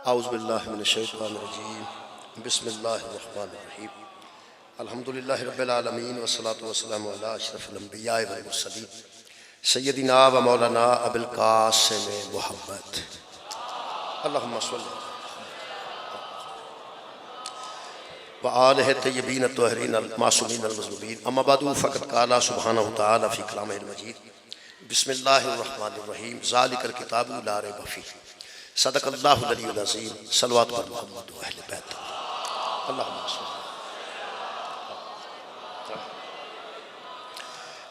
اعوذ باللہ من الشیطان الرجیم بسم اللہ الرحمن الرحیم الحمدللہ رب العالمین والصلاة والسلام علی اشرف الانبیاء والمرسلین سیدنا و مولانا ابو القاسم محمد اللہم صلی وآلہ الطیبین الطاہرین المعصومین المظلومین اما بعد فقد قال سبحانہ وتعالی فی کلامہ المجید بسم اللہ الرحمن الرحیم ذالک الکتاب لا ریب فیہ صدق اللہ العلی العظیم صلوات پر محمد و اہل بیت اللہم صلی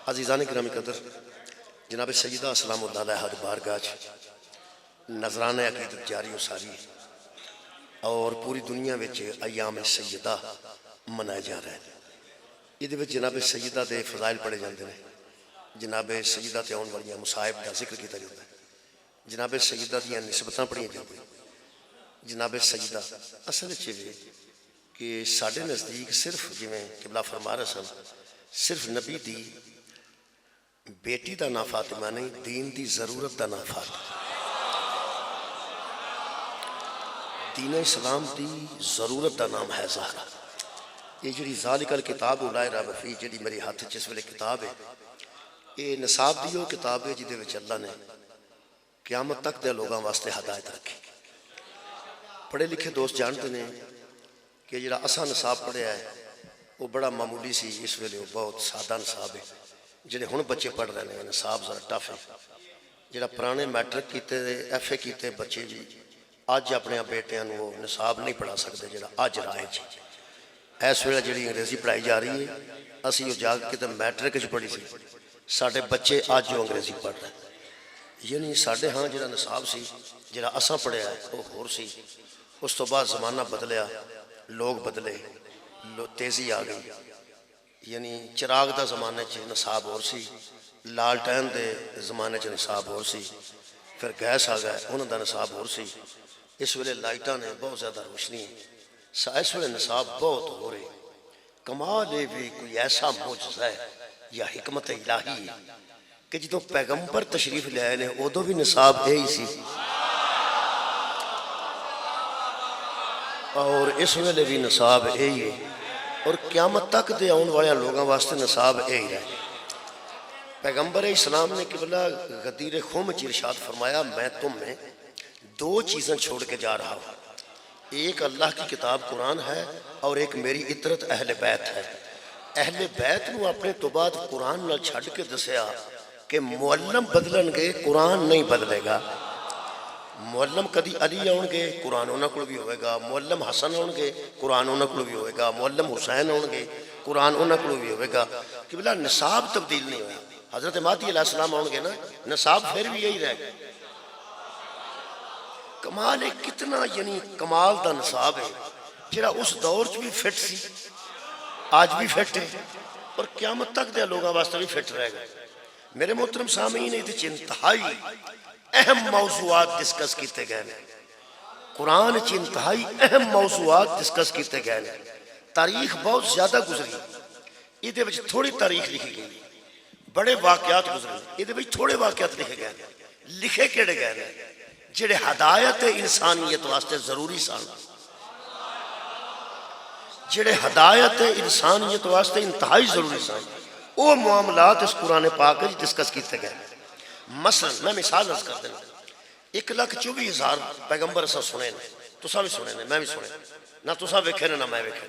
عزیزان گرامی قدر جناب سیدہ سلام اللہ علیہ بارگاہ نظرانہ عقیدت جاری و ساری اور پوری دنیا وچ ایام سیدہ منائے جا رہے ہیں یہ جناب سیدہ دے فضائل پڑھے جاندے ہیں جناب سیدہ تے آن والیاں مصائب دا ذکر کیتا جاتا ہے جناب سیدہ دیاں نسبتاں پڑھیں جاندے ہیں جناب سیدہ اصل چیزیں کہ ساڑھے نزدیک صرف جویں قبلہ فرما رہا سن صرف نبی دی بیٹی دا نا فاطمہ نہیں دین دی ضرورت دا نا فاطمہ دین اسلام دی ضرورت دا نام ہے زہرا یہ جڑی ذالک الکتاب لا ریب فیہ جڑی میری ہاتھ جس ویلے کتاب ہے یہ نصاب دی وہ کتاب ہے جدے وچ اللہ نے قیامت تک دے لوگاں واسطے ہدایت رکھی پڑھے لکھے دوست جانتے ہیں کہ جڑا اساں نصاب پڑھیا ہے وہ بڑا معمولی سی اس ویلے وہ بہت سادہ نصاب ہے جڑے ہن بچے پڑھ رہے ہیں نصاب ذرا ٹف ہے جڑا پرانے میٹرک کیتے ایف اے کیتے بچے جی آج اپنے بیٹیاں وہ نصاب نہیں پڑھا سکتے جڑا آج رائے جی اس ویلے جڑی انگریزی پڑھائی جا رہی ہے اسی وہ جا کے میٹرک چ پڑھی سی ساڈے بچے آج جو انگریزی پڑھ رہے ہیں یعنی ساڈے ہاں جڑا نصاب سی جڑا اساں پڑھیا ہے وہ ہور سی اس تو بعد زمانہ بدلیا لوگ بدلے تیزی آ گئی یعنی چراغ دا زمانے چ نصاب اور سی لالٹین دے زمانے چ نصاب اور سی پھر گیس آ گئے انہوں دا نصاب اور سی اس ویلے لائٹاں نے بہت زیادہ روشنی اس ویلے نصاب بہت ہو رہے کمال ہے بھی کوئی ایسا معجزہ ہے یا حکمت الہی ہے کہ جدو پیغمبر تشریف لے آئے نے ادو بھی نصاب یہی سی اور اس ویلے بھی نصاب یہی ہے اور قیامت تک دے آن والے لوگوں واسطے نصاب یہی رہے پیغمبر اسلام نے قبلہ غدیر خم ارشاد فرمایا میں تم میں دو چیزیں چھوڑ کے جا رہا ہوں ایک اللہ کی کتاب قرآن ہے اور ایک میری اطرت اہل بیت ہے اہل بیت نو اپنے تو بعد قرآن نہ چھڑ کے دسیا کہ معلم بدلن گے قرآن نہیں بدلے گا معلم کدی علی آن گے قرآن انہوں کو بھی ہوئے گا معلم حسن آن گے قرآن انہوں کو بھی ہوئے گا معلم حسین آن گے قرآن انہوں کو بھی ہوئے گا کہ بلا نصاب تبدیل نہیں ہویا حضرت مہدی علیہ السلام آن گے نا نصاب پھر بھی یہی رہ گئے کمال ہے کتنا یعنی کمال دا نصاب ہے جرا اس دور چ بھی فٹ سی آج بھی فٹ ہے اور قیامت تک دے لوگاں واسطے بھی فٹ رہ گئے میرے محترم سامعین یہ انتہائی اہم موضوعات ڈسکس کیتے گئے ہیں قرآن چ انتہائی اہم موضوعات ڈسکس کیتے گئے ہیں تاریخ بہت زیادہ گزری یہ تھوڑی تاریخ لکھی گئی بڑے واقعات گزرے یہ تھوڑے واقعات لکھے گئے لکھے کیڑے گئے ہیں جڑے ہدایت انسانیت واسطے ضروری سان جڑے ہدایت انسانیت واسطے انتہائی ضروری سان وہ معاملات اس قرآن پاک ڈسکس کیتے گئے مثلا میں مثال عرض کر دینا 1,24,000 پیغمبر اساں سنے نے تساں بھی سنے نے میں بھی سنے نہ تساں ویکھے نہ میں ویکھے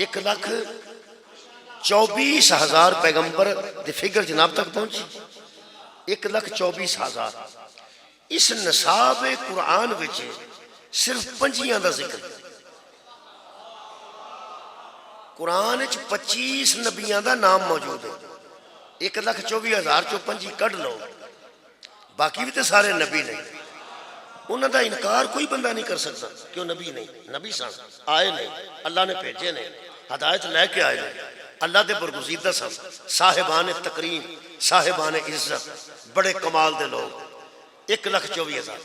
1,24,000 پیغمبر دی فگر جناب تک پہنچی 1,24,000 اس نصاب قرآن وچ صرف 5 دا ذکر قرآن 25 نبیاں دا نام موجود ہے 1,24,000 چو 5 کڑ لو باقی بھی تو سارے نبی نہیں انہوں دا انکار کوئی بندہ نہیں کر سکتا کیوں نبی نہیں نبی سان آئے نہیں اللہ نے بھیجے نہیں ہدایت لے کے آئے نہیں اللہ دے برگزیدہ سان صاحبان تکریم صاحبان عزت بڑے کمال دے لوگ 1,24,000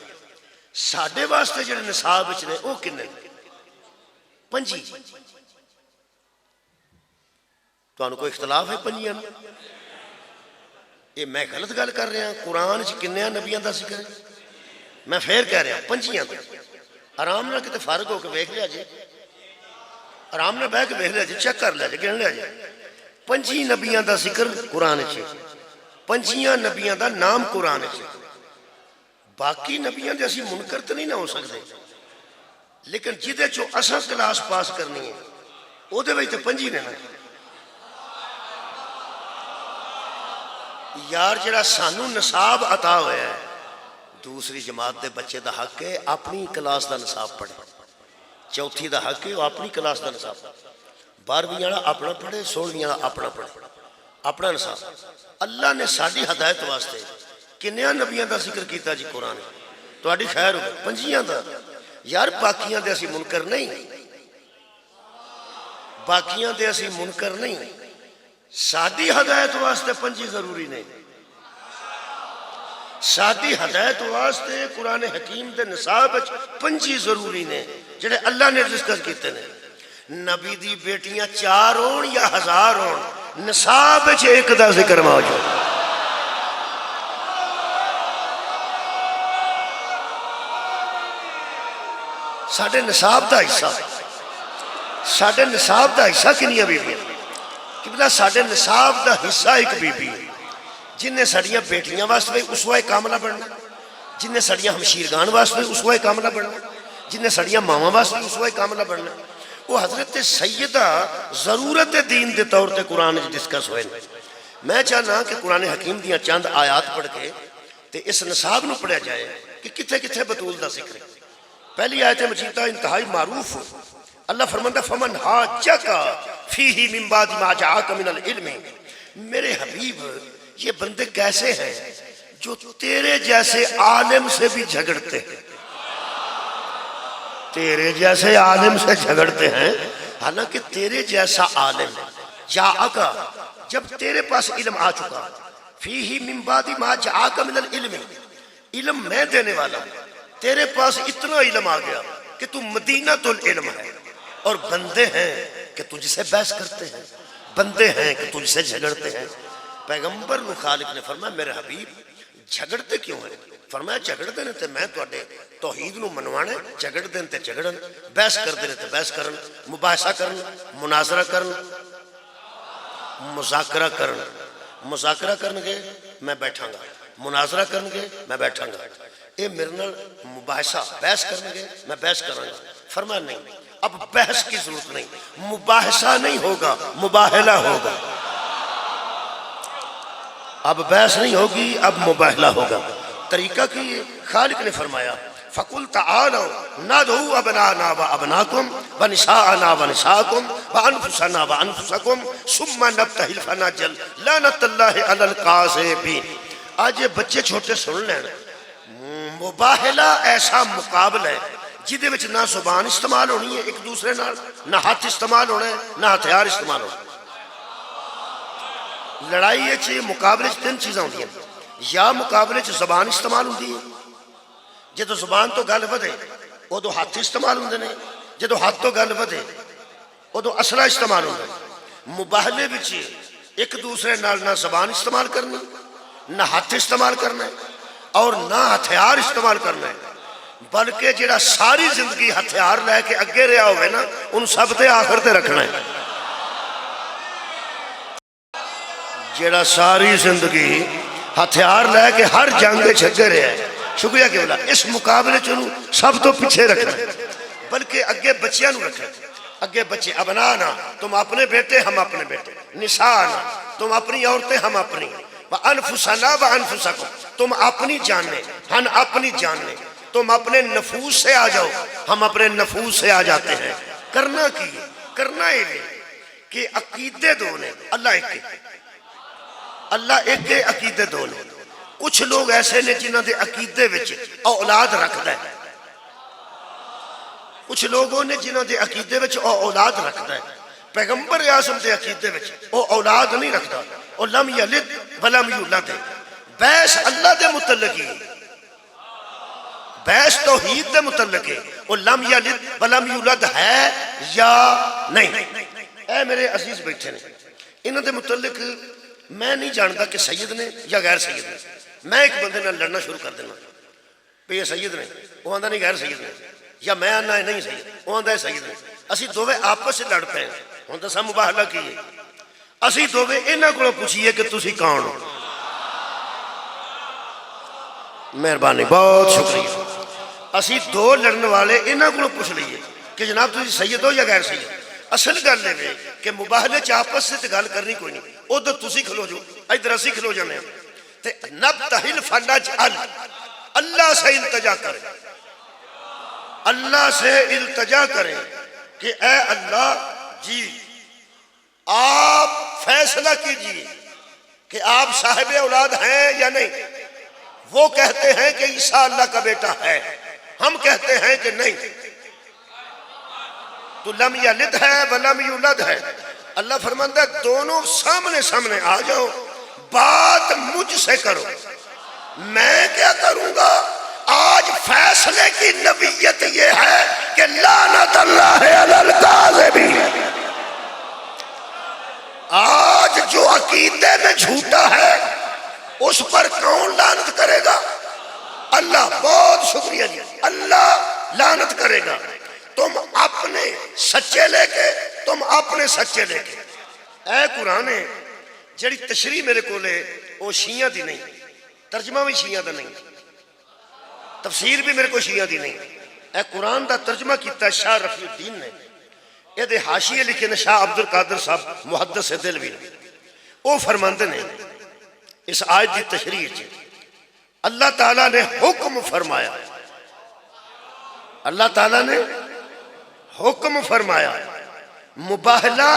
ساڑھے واسطے جڑے نصاب نے وہ کنے 5 تو انہوں کوئی اختلاف ہے 5 یہ میں غلط گل کر رہا قرآن کنیا نبیاں دا ذکر ہے میں پھر کہہ رہا 5 آرام نہ کتے فارغ ہو کے ویکھ لیا جے، آرام نہ بہ کے ویکھ لیا جے، چیک کر لیا جے، گن لیا جے۔ 25 نبیاں دا ذکر قرآن چھے، 25 نبیاں دا نام قرآن چھے۔ باقی نبیاں دے اسی منکر تو نہیں نہ ہو سکتے، لیکن جدے چو اساں کلاس پاس کرنی ہے او دے وہی تو 25 نے نا۔ یار جڑا سانو نصاب عطا ہویا ہے، دوسری جماعت دے بچے دا حق ہے اپنی کلاس دا نصاب پڑھے، چوتھی دا حق ہے وہ اپنی کلاس دا نصاب پڑھے، 12ویں والا اپنا پڑھے، 16ویں والا اپنا پڑھے، اپنا نصاب۔ اللہ نے ساری ہدایت واسطے کنیاں نبیاں دا ذکر کیتا جی قرآن، تو آڈی خیر ہو 25 دا۔ یار باقیاں دے اسی منکر نہیں، باقیاں دے اسی منکر نہیں، ساری ہدایت واسطے 25 ضروری نہیں۔ ساری ہدایت واسطے قرآن حکیم دے نصاب 25 ضروری نے جڑے اللہ نے ڈسکس کیتے نے۔ نبی دی بیٹیاں 4 ہون یا 1000 ہون، نصاب ایک دا ذکر موجود۔ ساڑھے نصاب دا حصہ، ساڑھے نصاب دا حصہ کنیا بی بی ہے کہ بلا ساڑھے نصاب دا حصہ ایک بی بی ہے جن نے ساڑیاں بیٹیاں واسطے اسوہ کاملہ بڑھنا، جن نے ساڑیاں ہمشیرگان واسطے اسوہ کاملہ بڑھنا، جن نے ساڑیاں ماما واسطے اسوہ کاملہ بڑھنا۔ وہ حضرت سیدہ ضرورت دین دے طور تے قرآن ڈسکس ہوئے۔ میں چاہنا کہ قرآن حکیم دیاں چاند آیات پڑھ کے تے اس نصاب نو پڑھا جائے کہ کتھے کتھے بطول دا ذکر ہے۔ پہلی آیت مجیدہ انتہائی معروف، اللہ فرماندہ فمن حاجکا فیہی من بعد ما جاءک من العلم۔ میرے حبیب یہ بندے کیسے ہیں جو تیرے جیسے عالم سے بھی جھگڑتے ہیں، تیرے جیسے عالم سے جھگڑتے ہیں، حالانکہ تیرے جیسا عالم جاءکا جب تیرے پاس علم آ چکا، فیہی من بعد ما جاءک من العلم، علم میں دینے والا ہوں، تیرے پاس اتنا علم آ گیا کہ تو مدینہ العلم ہے، اور بندے ہیں کہ تجھ سے بحث کرتے ہیں، بندے ہیں کہ تجھ سے جھگڑتے ہیں۔ پیغمبر خالق نے فرمایا میرے حبیب جھگڑتے کیوں ہیں؟ فرمایا جھگڑتے نے تے میں توڑے توحید نو منوانے، جھگڑتے تے جھگڑن، بحث کرتے تے بحث کرن، مباحثہ کرن، مناظرہ کرن، مذاکرہ کرن۔ مذاکرہ کرن گے میں بیٹھاں گا، مناظرہ کرن گے میں بیٹھاں گا، اے میرے نال مباحثہ بحث کرن گے میں بحث کراں گا۔ فرمایا نہیں، اب بحث کی ضرورت نہیں، مباحثہ نہیں ہوگا، مباہلہ ہوگا۔ اب بحث نہیں ہوگی، اب مباہلہ ہوگا۔ طریقہ کی خالق نے فرمایا فَقُلْ تَعَالَوْا نَدْعُو أَبْنَاءَنَا وَأَبْنَاءَكُمْ وَنِسَاءَنَا وَنِسَاءَكُمْ وَأَنفُسَنَا وَأَنفُسَكُمْ ثُمَّ نَبْتَهِلْ فَنَجَلْ لَعْنَةَ اللَّهِ عَلَى الْكَاذِبِينَ۔ آج یہ بچے چھوٹے سن لیں، مباہلہ ایسا مقابلہ ہے جدے وچ نہ زبان استعمال ہونی ہے ایک دوسرے نال، نہ ہاتھ استعمال ہونا ہے، نہ ہتھیار استعمال ہونا ہے۔ لڑائی اچھے مقابلے چھ 3 چیزاں ہوتی ہیں، یا مقابلے چھ زبان استعمال ہوتی ہے، جدو زبان تو گل ودے وہ تو ہاتھ استعمال ہوندے نے، جدو ہاتھ تو گل ودے وہ تو اسلحہ استعمال ہوندے۔ مباہلے وچ ایک دوسرے نال نہ زبان استعمال کرنی، نہ ہاتھ استعمال کرنا ہے، اور نہ ہتھیار استعمال کرنا ہے، بلکہ جڑا ساری زندگی ہتھیار لے کے اگے رہا ہوئے نا ان سب تے آخر تے رکھنا ہے۔ جڑا ساری زندگی ہتھیار لے کے ہر جنگ چھگے رہا ہے، شکریہ کہ بلا اس مقابلے چنو سب تو پیچھے رکھنا ہے، بلکہ اگے بچیاں نو رکھنا ہے۔ اگے بچے ابنانا تم اپنے بیٹے ہم اپنے بیٹے، نسانا تم اپنی عورتیں ہم اپنی، وَأَنفُسَنَا وَأَنفُسَكُمْ تم اپنی جاننے ہم اپنی جاننے، تم اپنے نفوس سے آ جاؤ ہم اپنے نفوس سے آ جاتے ہیں۔ کرنا کی کرنا یہ کہ عقیدے دو نے، اللہ ایک ہے، اللہ ایک ہے، عقیدے دو نے۔ کچھ لوگ ایسے نے جنہاں دے عقیدے وچ اولاد رکھ دے، کچھ لوگوں نے جنہاں دے عقیدے وچ اولاد رکھ دے، پیغمبر اعظم دے عقیدے وچ او اولاد نہیں رکھتا، او لم یلد ولم یولد۔ بحث اللہ دے متعلق ہی، بحث توحید دے متعلق ہے، او لم یلد ولم یولد ہے یا نہیں۔ اے میرے عزیز بیٹھے نے، انہوں دے متعلق میں نہیں جانتا کہ سید نے یا غیر سید نے۔ میں ایک بندے نہ لڑنا شروع کر دینا کہ یہ سید نے، وہ آندہ نہیں غیر سید نے، یا میں آنا ہے نہیں سید، وہ آندا ہے سید نہیں، اسی دووے آپس سے لڑ پے ہوں تو سا مباہلہ کیے اسی دووے انہاں کو پوچھئے کہ تسی کون ہو؟ مہربانی بہت شکریہ. اسی دو لڑن والے انہاں کو پوچھ لئیے کہ جناب تسی سید ہو یا غیر سید. اصل گل ہے کہ مباہلے چ آپس سے گل کرنی کوئی نہیں، ادھر تسی کھلو جو ادھر اسی کھلو جانے ہیں تے نبتہل فنجعل، اللہ سے التجا کریں، اللہ سے التجا کریں کہ اے اللہ جی آپ فیصلہ کیجئے کہ آپ صاحب اولاد ہیں یا نہیں. وہ کہتے ہیں کہ عیسیٰ اللہ کا بیٹا ہے، ہم کہتے ہیں کہ نہیں. تو لم یلد ہے ولم یولد ہے. اللہ فرماتا ہے دونوں سامنے سامنے آ جاؤ، بات مجھ سے کرو، میں کیا کروں گا؟ آج فیصلے کی نبیت یہ ہے کہ لعنت اللہ علی الکاذبین. آج جو عقیدے میں جھوٹا ہے اس پر کون لعنت کرے گا؟ اللہ. بہت شکریہ جی. اللہ لعنت کرے گا. تم اپنے سچے لے کے، تم اپنے سچے لے کے. اے قرآن جڑی تشریح میرے کو لے وہ شیعہ دی نہیں، ترجمہ بھی شیعہ دا نہیں، تفسیر بھی میرے کو شیعہ دی نہیں. اے قرآن دا ترجمہ کیتا شاہ رفیع الدین نے، یہ دے حاشیے لکھے نے شاہ عبد القادر صاحب محدث دہلوی نے. وہ فرماندے نے اس آیت دی تشریح چ اللہ تعالیٰ نے حکم فرمایا، اللہ تعالیٰ نے حکم فرمایا. مباہلہ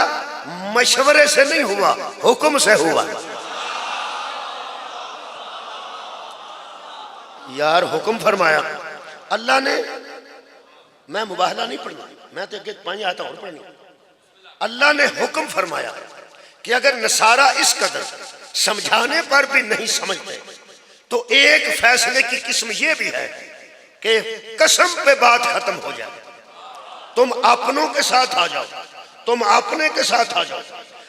مشورے سے نہیں ہوا، حکم سے ہوا. یار حکم فرمایا اللہ نے. میں مباہلہ نہیں پڑھنا، میں تو ایک پانچ آتا اور پڑھنی. اللہ نے حکم فرمایا کہ اگر نصارہ اس قدر سمجھانے پر بھی نہیں سمجھتے تو ایک فیصلے کی قسم یہ بھی ہے کہ قسم پہ بات ختم ہو جائے. تم اپنوں کے ساتھ آ جاؤ، تم اپنے کے ساتھ آ جاؤ،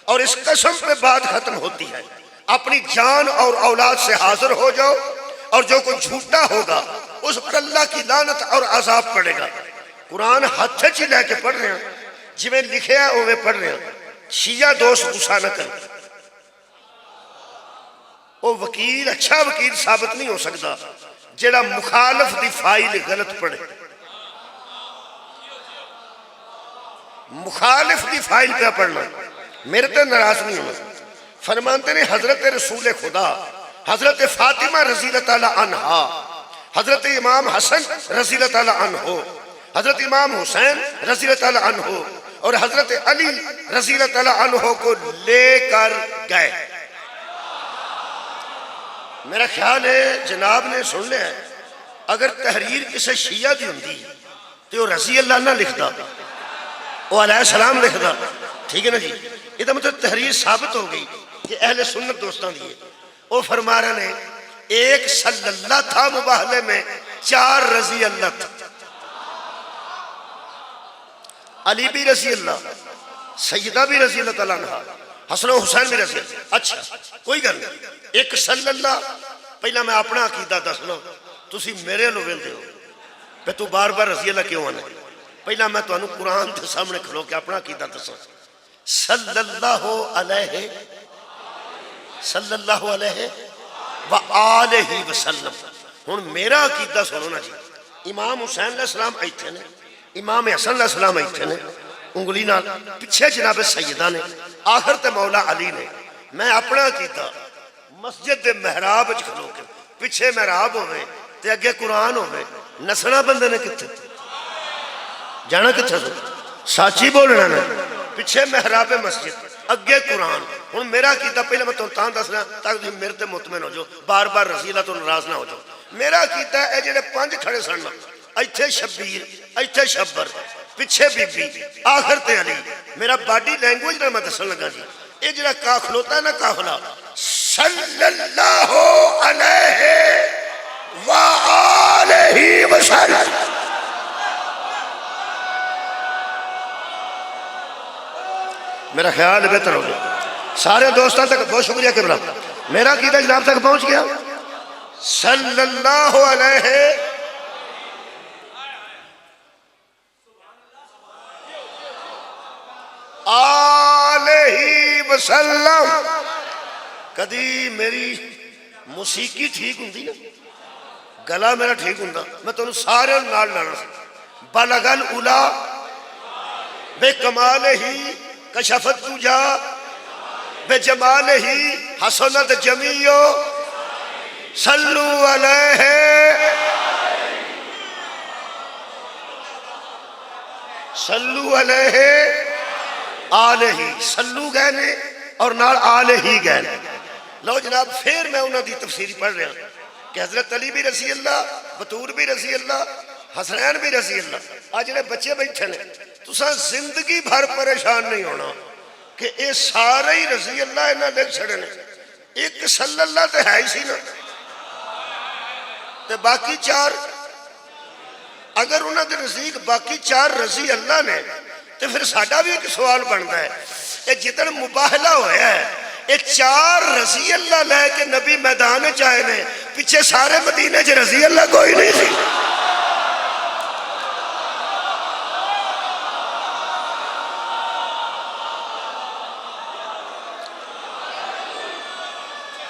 اور اس قسم پہ بات ختم ہوتی ہے. اپنی جان اور اولاد سے حاضر ہو جاؤ، اور جو کوئی جھوٹا ہوگا اس پر اللہ کی لعنت اور عذاب پڑے گا. قرآن ہاتھ چ لے کے پڑھ رہے ہیں، جویں لکھے ہیں اویں پڑھ رہے ہیں. شیعہ دوست غصہ نہ کریں، وہ وکیل اچھا وکیل ثابت نہیں ہو سکتا جڑا مخالف دی فائل غلط پڑھے. مخالف دی فائل پہ پڑھنا میرے تے ناراض نہیں ہونا. فرماتے نے حضرت رسول خدا حضرت فاطمہ رضی اللہ تعالی عنہا، حضرت امام حسن رضی اللہ تعالی عنہ، حضرت امام حسین رضی اللہ تعالی عنہ اور حضرت علی رضی اللہ تعالی عنہ کو لے کر گئے. میرا خیال ہے جناب نے سن لیا ہے، اگر تحریر کسی شیعہ دی ہوندی تو وہ رضی اللہ نہ لکھتا، وہ علیہ السلام لکھتا. ٹھیک ہے نا جی؟ یہ تو مطلب تحریر ثابت ہو گئی کہ اہل سنت دوستان دیئے. وہ فرما رہے نے ایک صلی اللہ تھا مباہلے میں، 4 رضی اللہ تھا. علی بھی رضی اللہ، سیدہ بھی رضی اللہ تعالیٰ عنہ، حسن و حسین بھی رضی اللہ. اچھا کوئی گل نہیں، ایک صلی اللہ. پہلا میں اپنا عقیدہ دسنا، تسی میرے لو ویندے ہو پہ تو بار بار رضی اللہ کیوں آنا. پہلا میں تو انہوں قرآن کے سامنے کھلو کہ اپنا عقیدہ دسنا. صلی اللہ علیہ صلی اللہ علیہ وآلہ وسلم. ہن میرا عقیدہ سنو نا جی. امام حسین علیہ السلام ایتھے نے، امام حسن علیہ السلام ایتھے نے، انگلی نال پیچھے جناب سیدہ نے، آخر تے مولا علی نے. میں اپنا عقیدہ مسجد دے محراب وچ کھلو کے پیچھے محراب ہوئے تے اگے قرآن ہوئے، نسنا بندے نے کتھے جانا کتھے سو ساچی بولنا نے. پیچھے محراب مسجد اگے قرآن. ہن میرا عقیدہ پہلے میں تاں دسنا تاکہ تم میرے تے مطمئن ہو جاؤ، بار بار رضی اللہ تو ناراض نہ ہو جاؤ. میرا عقیدہ اے جڑے 5 کھڑے سن، ایتھے شبیر، ایتھے شبر، پیچھے بی بی، آخر تے علی. میرا باڈی لینگویج نہ میں دسن لگا جی. یہ جڑا کا کھلوتا ہے نا قافلہ صلی اللہ علیہ وآلہ وسلم. میرا خیال بہتر ہو گیا. سارے دوستان تک بہت شکریہ قبلہ. میرا عقیدہ جناب تک پہنچ گیا. صلی اللہ علیہ وسلم. کدی میری موسیقی ٹھیک ہوندی نا، گلا میرا ٹھیک ہوندا، میں تانوں سارے نال لانا سی. بلغ الاولا بے کمال ہی کشفت تجا بے جمال ہی حسنت جمیع صلو علیہ. صلو علیہ آلہ، صلو گئے نے اور نال آلہ ہی گئے نے. لو جناب پھر میں انہوں دی تفسیری پڑھ رہا کہ حضرت علی بھی رضی اللہ، بطور بھی رضی اللہ، حسنین بھی رضی اللہ. آج جنہیں بچے بیٹھے نے تساں زندگی بھر پریشان نہیں ہونا کہ اے سارے ہی رضی اللہ انہاں لکھ چھڑے نے. ایک صلی اللہ تے ہے ہی سی نا، تے باقی چار اگر انہوں دے نزدیک باقی چار رضی اللہ نے تو پھر ساڈا بھی ایک سوال بنتا ہے. یہ جتن مباہلہ ہویا ہے، یہ چار رضی اللہ لے کے نبی میدان چاہے نے، پیچھے سارے مدینے چ رضی اللہ کوئی نہیں سی.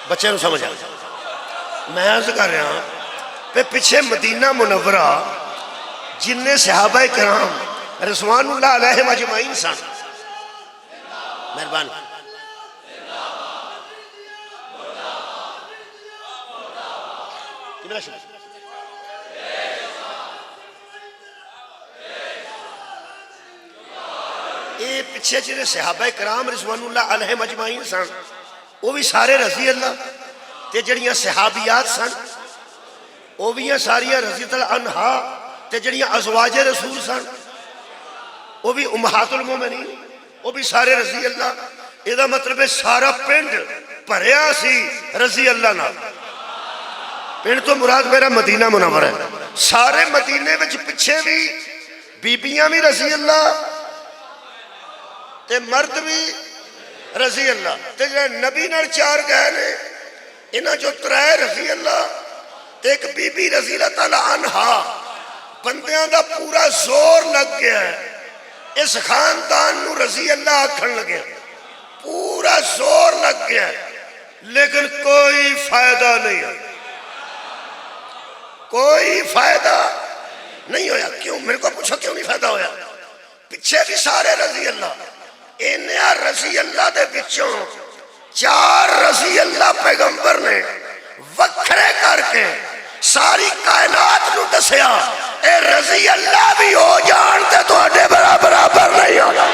بچے نو سمجھ آ میں عرض کر رہا ہوں پہ پیچھے مدینہ منورہ جن صحابہ کرام رضوان اللہ علیہ مجمعین سن. مہربان یہ پیچھے جن صحابہ کرام رضوان اللہ علیہ مجمعین سن وہ بھی سارے رضی اللہ تے جڑیاں صحابیات سن وہ بھی ساریاں رضی اللہ عنہا تے جڑیاں ازواج رسول سن وہ بھی امہات المومنین وہ بھی سارے رضی اللہ. یہ مطلب ہے سارا پنڈ بھریا سی رضی اللہ نال. پنڈ تو مراد میرا مدینہ منور ہے. سارے مدینے وچ پیچھے بھی بیبیاں بھی رضی اللہ تے مرد بھی رضی اللہ تے جڑے نبی نال چار گئے نے انہاں جو ترے رضی اللہ تے ایک بی بی رضی اللہ تعالی عنہا. بندیاں دا پورا زور لگ گیا ہے اس خاندان نو رضی اللہ آکھن لگے، پورا زور لگ گیا ہے لیکن کوئی فائدہ نہیں ہے، کوئی فائدہ نہیں ہویا. کیوں؟ میرے کو پوچھو کیوں نہیں فائدہ ہویا؟ پیچھے بھی سارے رضی اللہ، انہاں رضی اللہ دے بچوں چار رضی اللہ پیغمبر نے وکھرے کر کے ساری کائنات نو دسیا اے رضی اللہ بھی ہو جان تے تواڈے برابر نہیں ہونا.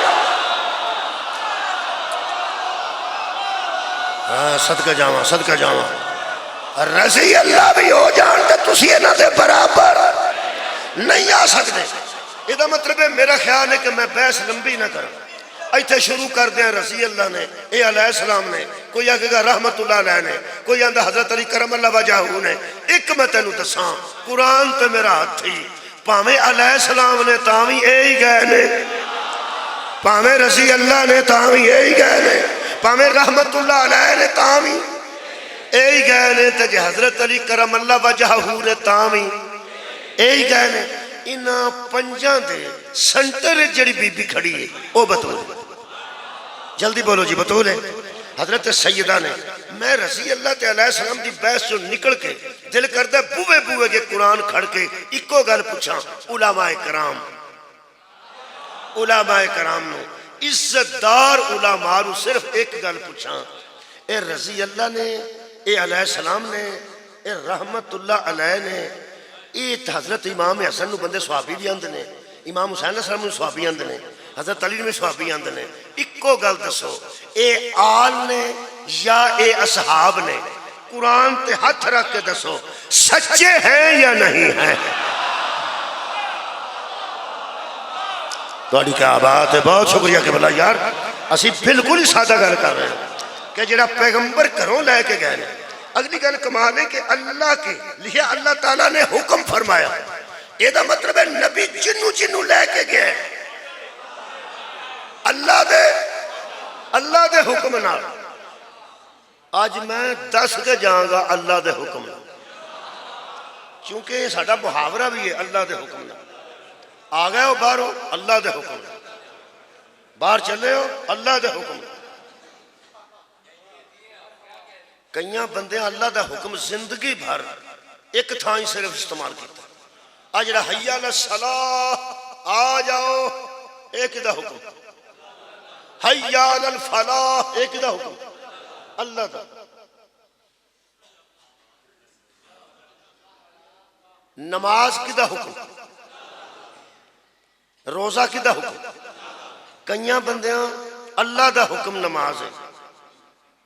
صدقہ جاواں رضی اللہ بھی ہو جان تے تسی انہاں دے برابر نہیں آ سکتے. یہ مطلب ہے میرا خیال ہے کہ میں بحث لمبی نہ کروں. ایتھے شروع کر دیں رضی اللہ نے، اے علیہ السلام نے، کوئی آگے گا رحمت اللہ علیہ نے، کوئی آندہ حضرت علی کرم اللہ وجہہ نے. ایک میں تینوں دساں قرآن تے میرا ہاتھ تھی، پاویں علیہ السلام نے تاویں اے ہی گئے نے، پاویں رضی اللہ نے تاویں اے ہی گئے نے، پاویں رحمت اللہ علیہ نے تاویں اے ہی گئے نے، تے جے حضرت علی کرم اللہ وجہہ نے تاویں اے ہی گئے نے. انہاں پنجاں دے سنٹر جڑی بی بی کھڑی ہے وہ بطول ہے. جلدی بولو جی بطول ہے. حضرت سیدہ نے میں رضی اللہ تے علیہ السلام دی بحث جو نکل کے دل کردہ بوے کے قرآن کھڑ کے اکو گل پوچھاں علماء کرام نو عزت دار علماء نو صرف ایک گل پوچھاں، اے رضی اللہ نے، اے علیہ السلام نے، اے رحمت اللہ علیہ نے، یہ حضرت امام حسن نو بندے صحابی بھی آندے نے، امام حسین علیہ السلام نو صحابی آندے نے، حضرت علی میں صحابی آندے نے. اکو گل دسو اے آل نے یا اے اصحاب نے؟ قرآن تے ہاتھ رکھ کے دسو سچے ہیں یا نہیں ہیں؟ تو کیا بات ہے، بہت شکریہ کہ بلا یار اسی بالکل ہی سادہ گل کر رہے ہیں کہ جڑا پیغمبر گھروں لے کے گئے. اگلی گل کمال ہے کہ اللہ کے لیے اللہ تعالیٰ نے حکم فرمایا. یہ دا مطلب ہے نبی جنو لے کے گئے اللہ دے حکم نال. آج میں دس کے جاؤں گا اللہ دے حکم نال، چونکہ یہ ساڈا محاورہ بھی ہے اللہ دے حکم نال. آ گئے ہو باہر ہو اللہ دے حکم نال، باہر چلے ہو اللہ دے حکم نال. کئیاں بندے اللہ دا حکم زندگی بھر ایک تھاں ہی صرف استعمال کیتا. آ جڑا حی علی الصلاۃ آ جاؤ ایک دا حکم، حی علی الفلاح ایک دا حکم اللہ دا. نماز کدا حکم، روزہ کدا حکم. کئیاں بندیاں اللہ دا حکم نماز ہے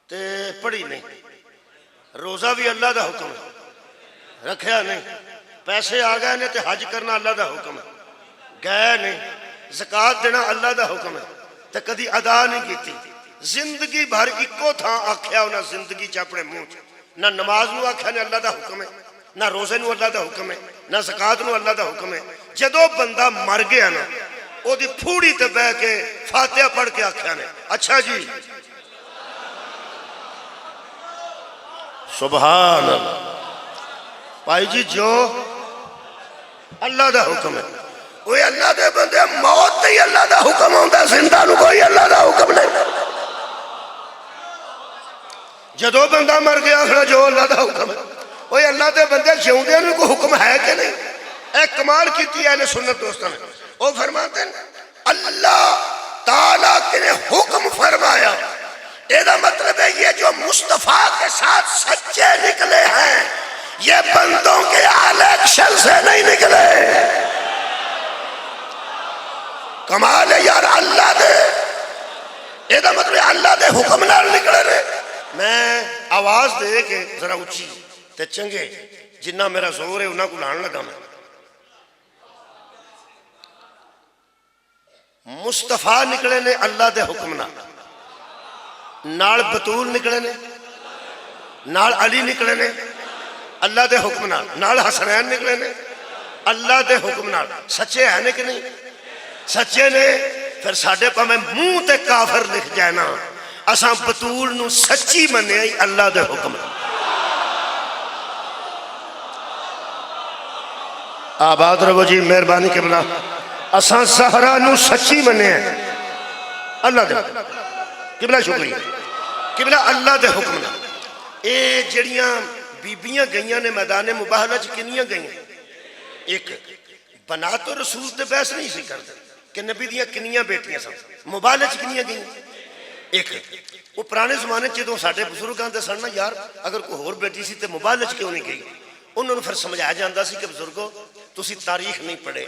تے پڑھی نہیں، روزہ بھی اللہ دا حکم ہے رکھیا نہیں، پیسے آ گئے نے تے حج کرنا اللہ دا حکم ہے گئے نہیں، زکوٰۃ دینا اللہ دا حکم ہے تے کدی ادا نہیں کیتی. زندگی بھر اکو تھاں آکھیا انہاں زندگی چ اپنے منہ چ، نہ نماز نو آکھیا نے اللہ دا حکم ہے، نہ روزے نو اللہ دا حکم ہے، نہ زکوٰۃ نو اللہ دا حکم ہے. جدو بندہ مر گیا نا او دی پھوڑی تے بہ کے فاتحہ پڑھ کے آکھیا نے اچھا جی سبحان اللہ بھائی جی جو اللہ دا حکم ہے وہ اللہ دے بندے موت تے اللہ دا حکم ہوندا، زندہ نو کوئی اللہ دا حکم نہیں. جدو بندہ مر گیا آخر جو اللہ دا حکم ہے. وہ اللہ دے بندے جیوندے نو کوئی حکم ہے کہ نہیں؟ اے کمال کیتی اہل سنت دوستاں نے. وہ فرماتے ہیں اللہ تعالیٰ نے حکم فرمایا، یہ مطلب ہے یہ جو مصطفیٰ کے ساتھ سچے نکلے ہیں یہ بندوں کے الیکشن سے نہیں نکلے. کمال ہے یار اللہ دے، یہ مطلب اللہ دے حکم نال نکلے رہے. میں آواز دے کے ذرا اچھی تے چنگے جنہ میرا زور ہے انہاں کو لان لگا. میں مصطفیٰ نکلے نے اللہ دے حکم نال بطول نکلے نے، نال علی نکلے نے اللہ دے حکم نال حسنین نکلے نے اللہ دے حکم نال. سچے ہیں نے کہ نہیں؟ سچے نے. پھر ساڈے پاویں منہ تے کافر لکھ جائے نا اساں بطول نو سچی منیا ہی اللہ دے حکم. آباد رہو جی مہربانی قبلہ. اساں زہرا نو سچی منیا اللہ دے قبلہ. شکریہ قبلہ اللہ دے حکم نال. اے جڑیاں بیبیاں گئیاں نے میدان مباہلہ چ کنیاں گئیاں؟ ایک بنا تو رسول تے بحث نہیں سی کرتے کہ نبی دیاں کنیاں بیٹیاں سن. مباہلہ چ کنیاں گئیاں؟ ایک. وہ پرانے زمانے جدوں ساڈے بزرگاں دے سن نا یار اگر کوئی ہور بیٹی سی تے مباہلہ چ کیوں نہیں گئی؟ انہوں نے پھر سمجھایا جاندہ سی کہ بزرگو تسی تاریخ نہیں پڑھے.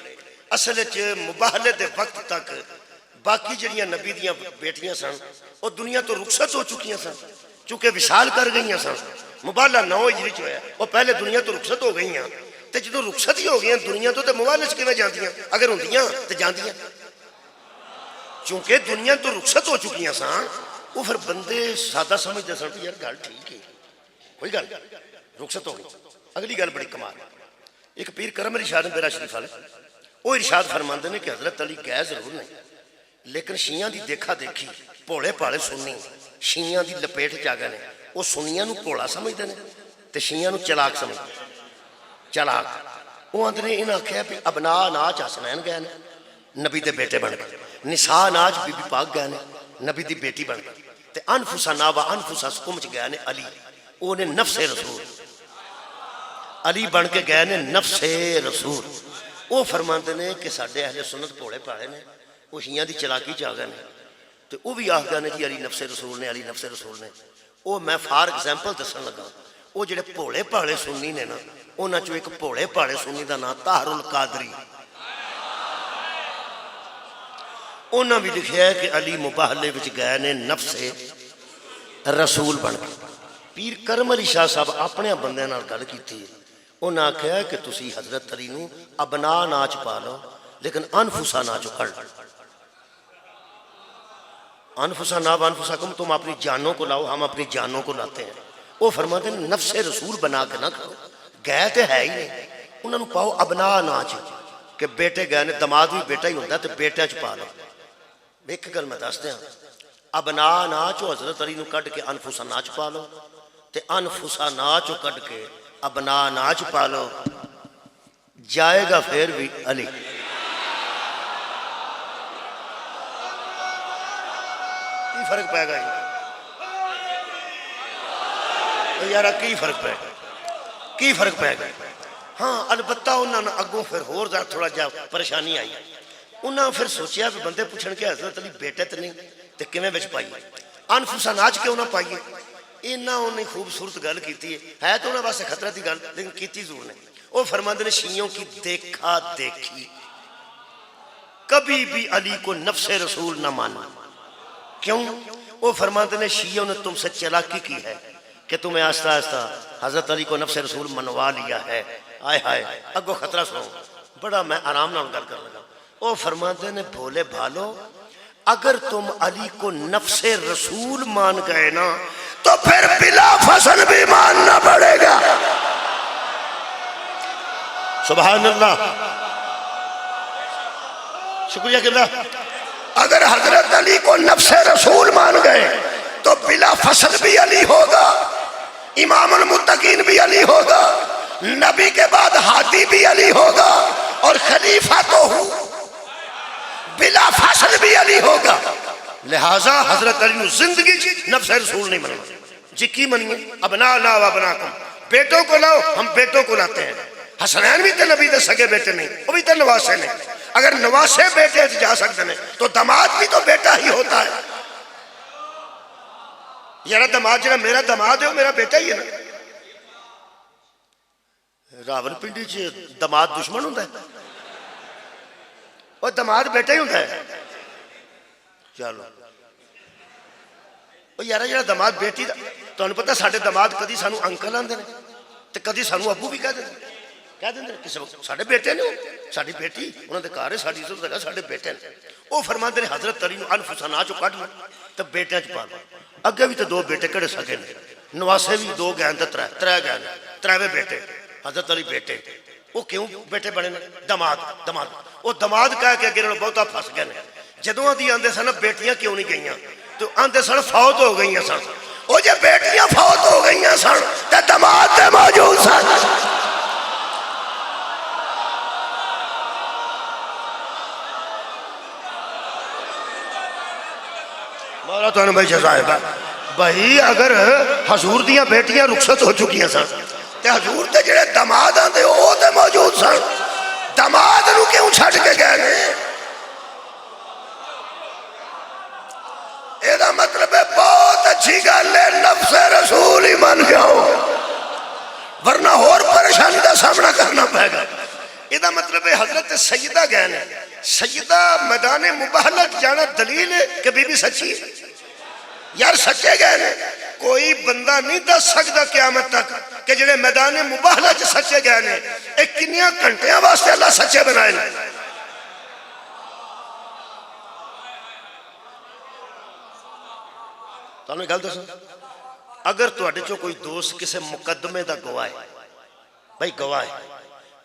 اصل مباہلے دے وقت تک باقی جڑیاں نبی دیاں بیٹیاں سن وہ دنیا تو رخصت ہو چکیاں سن چونکہ وصال کر گئیاں سن. مباہلہ 9 ہجری چ ہویا، وہ پہلے دنیا تو رخصت ہو گئیاں تے جدوں رخصت ہی ہو گئیاں دنیا تو تے مباہلے چ کیویں جاندیاں؟ اگر ہوندیاں تے جاندیاں. چونکہ دنیا تو رخصت ہو چکیاں سن وہ پھر بندے سادہ سمجھتے سن یار گل ٹھیک ہے کوئی گل رخصت ہو گئی. اگلی گل بڑی کمال. ایک پیر کرم ارشاد میرا شریف والے وہ ارشاد فرماندے نے کہ حضرت علی گئے ضرور نہیں لیکن شیعہ دی دیکھا دیکھی بھولے پالے سنی شیعہ دی لپیٹ چ آ گئے نے. وہ سنیاں نو بھولا سمجھتے ہیں تے شیعہ نو چلاک سمجھتے چلاک. وہ آندے نے انہاں آکھیا بھی ابنا ناچ حسنین گئے نے نبی دے بیٹے بن گئے، نساء ناچ بی بی پاک گئے نے نبی دی بیٹی بن گئے، تے انفسا نا و انفسا سکم چ گئے نے علی وہ نے نفس رسول علی بن کے گئے نے نفس رسول. وہ فرماندے نے کہ ساڈے اہل سنت بھولے پالے نے وہ شیعہ دی چلاکی چ آ گئے نے تے وہ بھی آکھ گئے نے جی علی نفس رسول نے علی نفس رسول نے. وہ میں فار ایگزامپل دسن لگا وہ جڑے بھولے پالے سنی نے نا انہاں چوں ایک بھولے پالے سنی دا نام طاہر القادری. انہاں بھی لکھیا ہے کہ علی مباہلے وچ گئے نے نفس رسول بن کے. پیر کرم علی شاہ صاحب اپنے بندیاں نال گل کیتی. انہاں آکھیا کہ تسی حضرت علی نو ابنا ناچ پا لو لیکن انفسا ناچ کر انفسا نا انفسکم تم اپنی جانوں کو لاؤ ہم اپنی جانوں کو لاتے ہیں. وہ فرماتے ہیں نفس رسول بنا کے نہ کرو گئے تے ہے ہی نہیں انہوں نے پاؤ ابنا ناچ کہ بیٹے گئے نے دماد بھی بیٹا ہی ہوتا ہے تے بیٹے چ پا لو. ایک گل میں دس دیا ابنا ناچ حضرت علی نو کڈ کے انفسا ناچ پا لو تے انفسا ناچ کڈ کے ابنا ناچ پا لو جائے گا پھر بھی علی. فرق پائے گا یار کی فرق پہ کی فرق پہ گا؟ ہاں البتہ انہوں نے اگوں پھر ہور زیادہ تھوڑا جا پریشانی آئی. انہوں نے پھر سوچیا کہ بندے پوچھن کے حضرت علی بیٹے تو نہیں تو کیویں وچ پائیے انفسا ناچ کیوں نہ پائیے. انہوں نے خوبصورت گل کی ہے تو انہوں نے واسطے خطرہ کی گل لیکن کیتی ضرور نے. وہ فرماتے ہیں شیعوں کی دیکھا دیکھی کبھی بھی علی کو نفس رسول نہ مانا. کیوں؟ وہ فرماتے ہیں شیعوں نے تم سے چلاکی کی ہے کہ تمہیں آہستہ آہستہ حضرت علی کو نفس رسول منوا لیا ہے. آئے ہائے اگو خطرہ سنو بڑا میں آرام نہ گل کر لگا. وہ فرماتے ہیں بھولے بھالو اگر تم علی کو نفس رسول مان گئے نا تو پھر بلا فصل بھی ماننا پڑے گا. سبحان اللہ شکریہ قبلہ. اگر حضرت علی کو نفس رسول مان گئے تو بلا فصل بھی علی ہوگا, امام المتقین بھی علی ہوگا, نبی کے بعد ہادی بھی علی ہوگا, اور خلیفہ تو ہوں بلا فصل بھی علی ہوگا. لہٰذا حضرت علی نے زندگی نفس رسول نہیں منوا. جی کی منیے ابنا لا و ابناکم, بیٹوں کو لاؤ ہم بیٹوں کو لاتے ہیں. حسنین بھی تے نبی دے سگے بیٹے نہیں, وہ بھی تے نواسے نہیں. اگر نواسے بیٹے جا سکتے ہیں تو داماد بھی تو بیٹا ہی ہوتا ہے. یارا داماد جڑا میرا داماد ہے وہ میرا بیٹا ہی ہے نا. راول پنڈی چ داماد دشمن ہوتا ہے اور داماد بیٹا ہی ہوتا ہے. چلو یارا جڑا داماد بیٹی تمہیں پتا ساڈے داماد کدی سانو انکل آندے نے تے کدی سانو ابو بھی کہہ دیں کسی وقت ساڈے بیٹے نے ساڈی بیٹی انہوں نے کہا ساڈی عزت رکھا ساڈے بیٹے نے. وہ فرماتے ہیں حضرت علی انفسنا چو کٹ لو تو بیٹیاں چ پا لو. اگے بھی تو دو بیٹے کہڑے سکے نے, نواسے بھی دو گئے تو ترے گئے نے, تروے بیٹے حضرت علی بیٹے. وہ کیوں بیٹے بنے نے؟ داماد داماد. وہ داماد کہہ کے اگے بہتا پھس گئے نے. جدوں آدھی آندے سن بیٹیاں کیوں نہیں گئیاں تو آندے سن فوت ہو گئی سن. وہ جے بیٹیاں فوت ہو گئی سن تو داماد تے موجود سن. مولا تو بھائی صاحب بھائی اگر حضور دیاں بیٹیاں رخصت ہو چکی سن تے حضور تے جڑے داماد آندے وہ تے موجود سن, داماد نو کیوں چھڈ کے گئے نے؟ یہ مطلب ہے بہت اچھی گل ہے نفس رسول ہی مان جاؤ ورنہ اور پریشانی کا سامنا کرنا پڑے گا. یہ مطلب ہے حضرت سیدہ گئے نے. سیدہ میدان مباہلت جانا دلیل ہے کہ بی بی سچی ہے. یار سچے گئے نے, کوئی بندہ نہیں دس سکتا قیامت تک کہ جڑے میدان مباہلت سچے گئے نے ایک کنیاں گھنٹیاں واسطے اللہ سچے بنائے نے. تو گل دسو اگر تواڈے چوں کوئی دوست کسی مقدمے دا گواہ ہے, بھائی گواہ ہے,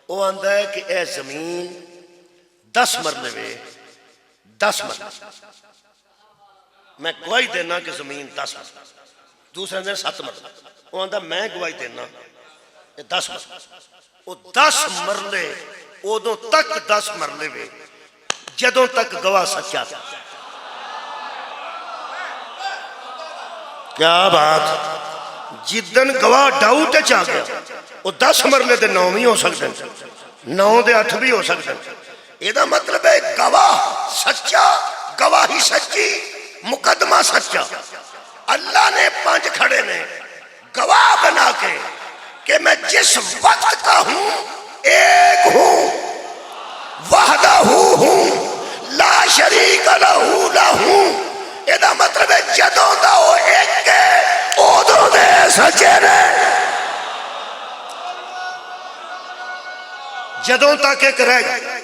وہ آندا ہے کہ اے زمین 10 مرلے وے 10 مرلے, میں گواہی دینا کہ زمین 10 مرلے, دوسرے دن 7 مرلے. وہ آندا میں گواہی دینا 10 مرلے. وہ 10 مرلے ادوں تک 10 مرلے وے جدوں تک گواہ سچا. کیا بات, جدن گواہ ڈاؤٹ چاہ گیا وہ 10 مرلے دے 9 بھی ہو سکتے ہیں, 9 دے 8 بھی ہو سکتے ہیں. یہ مطلب ہے گواہ سچا, گواہی سچی, مقدمہ سچا. اللہ نے 5 کھڑے نے گواہ بنا کے کہ میں جس وقت کا ہوں ایک ہوں, وحدہ ہوں, لا شریک لہو لہوں. یہ مطلب ہے جدوں دا وہ ایک ہے ادوں دے سچے نے. جدوں تک ایک رہے گا,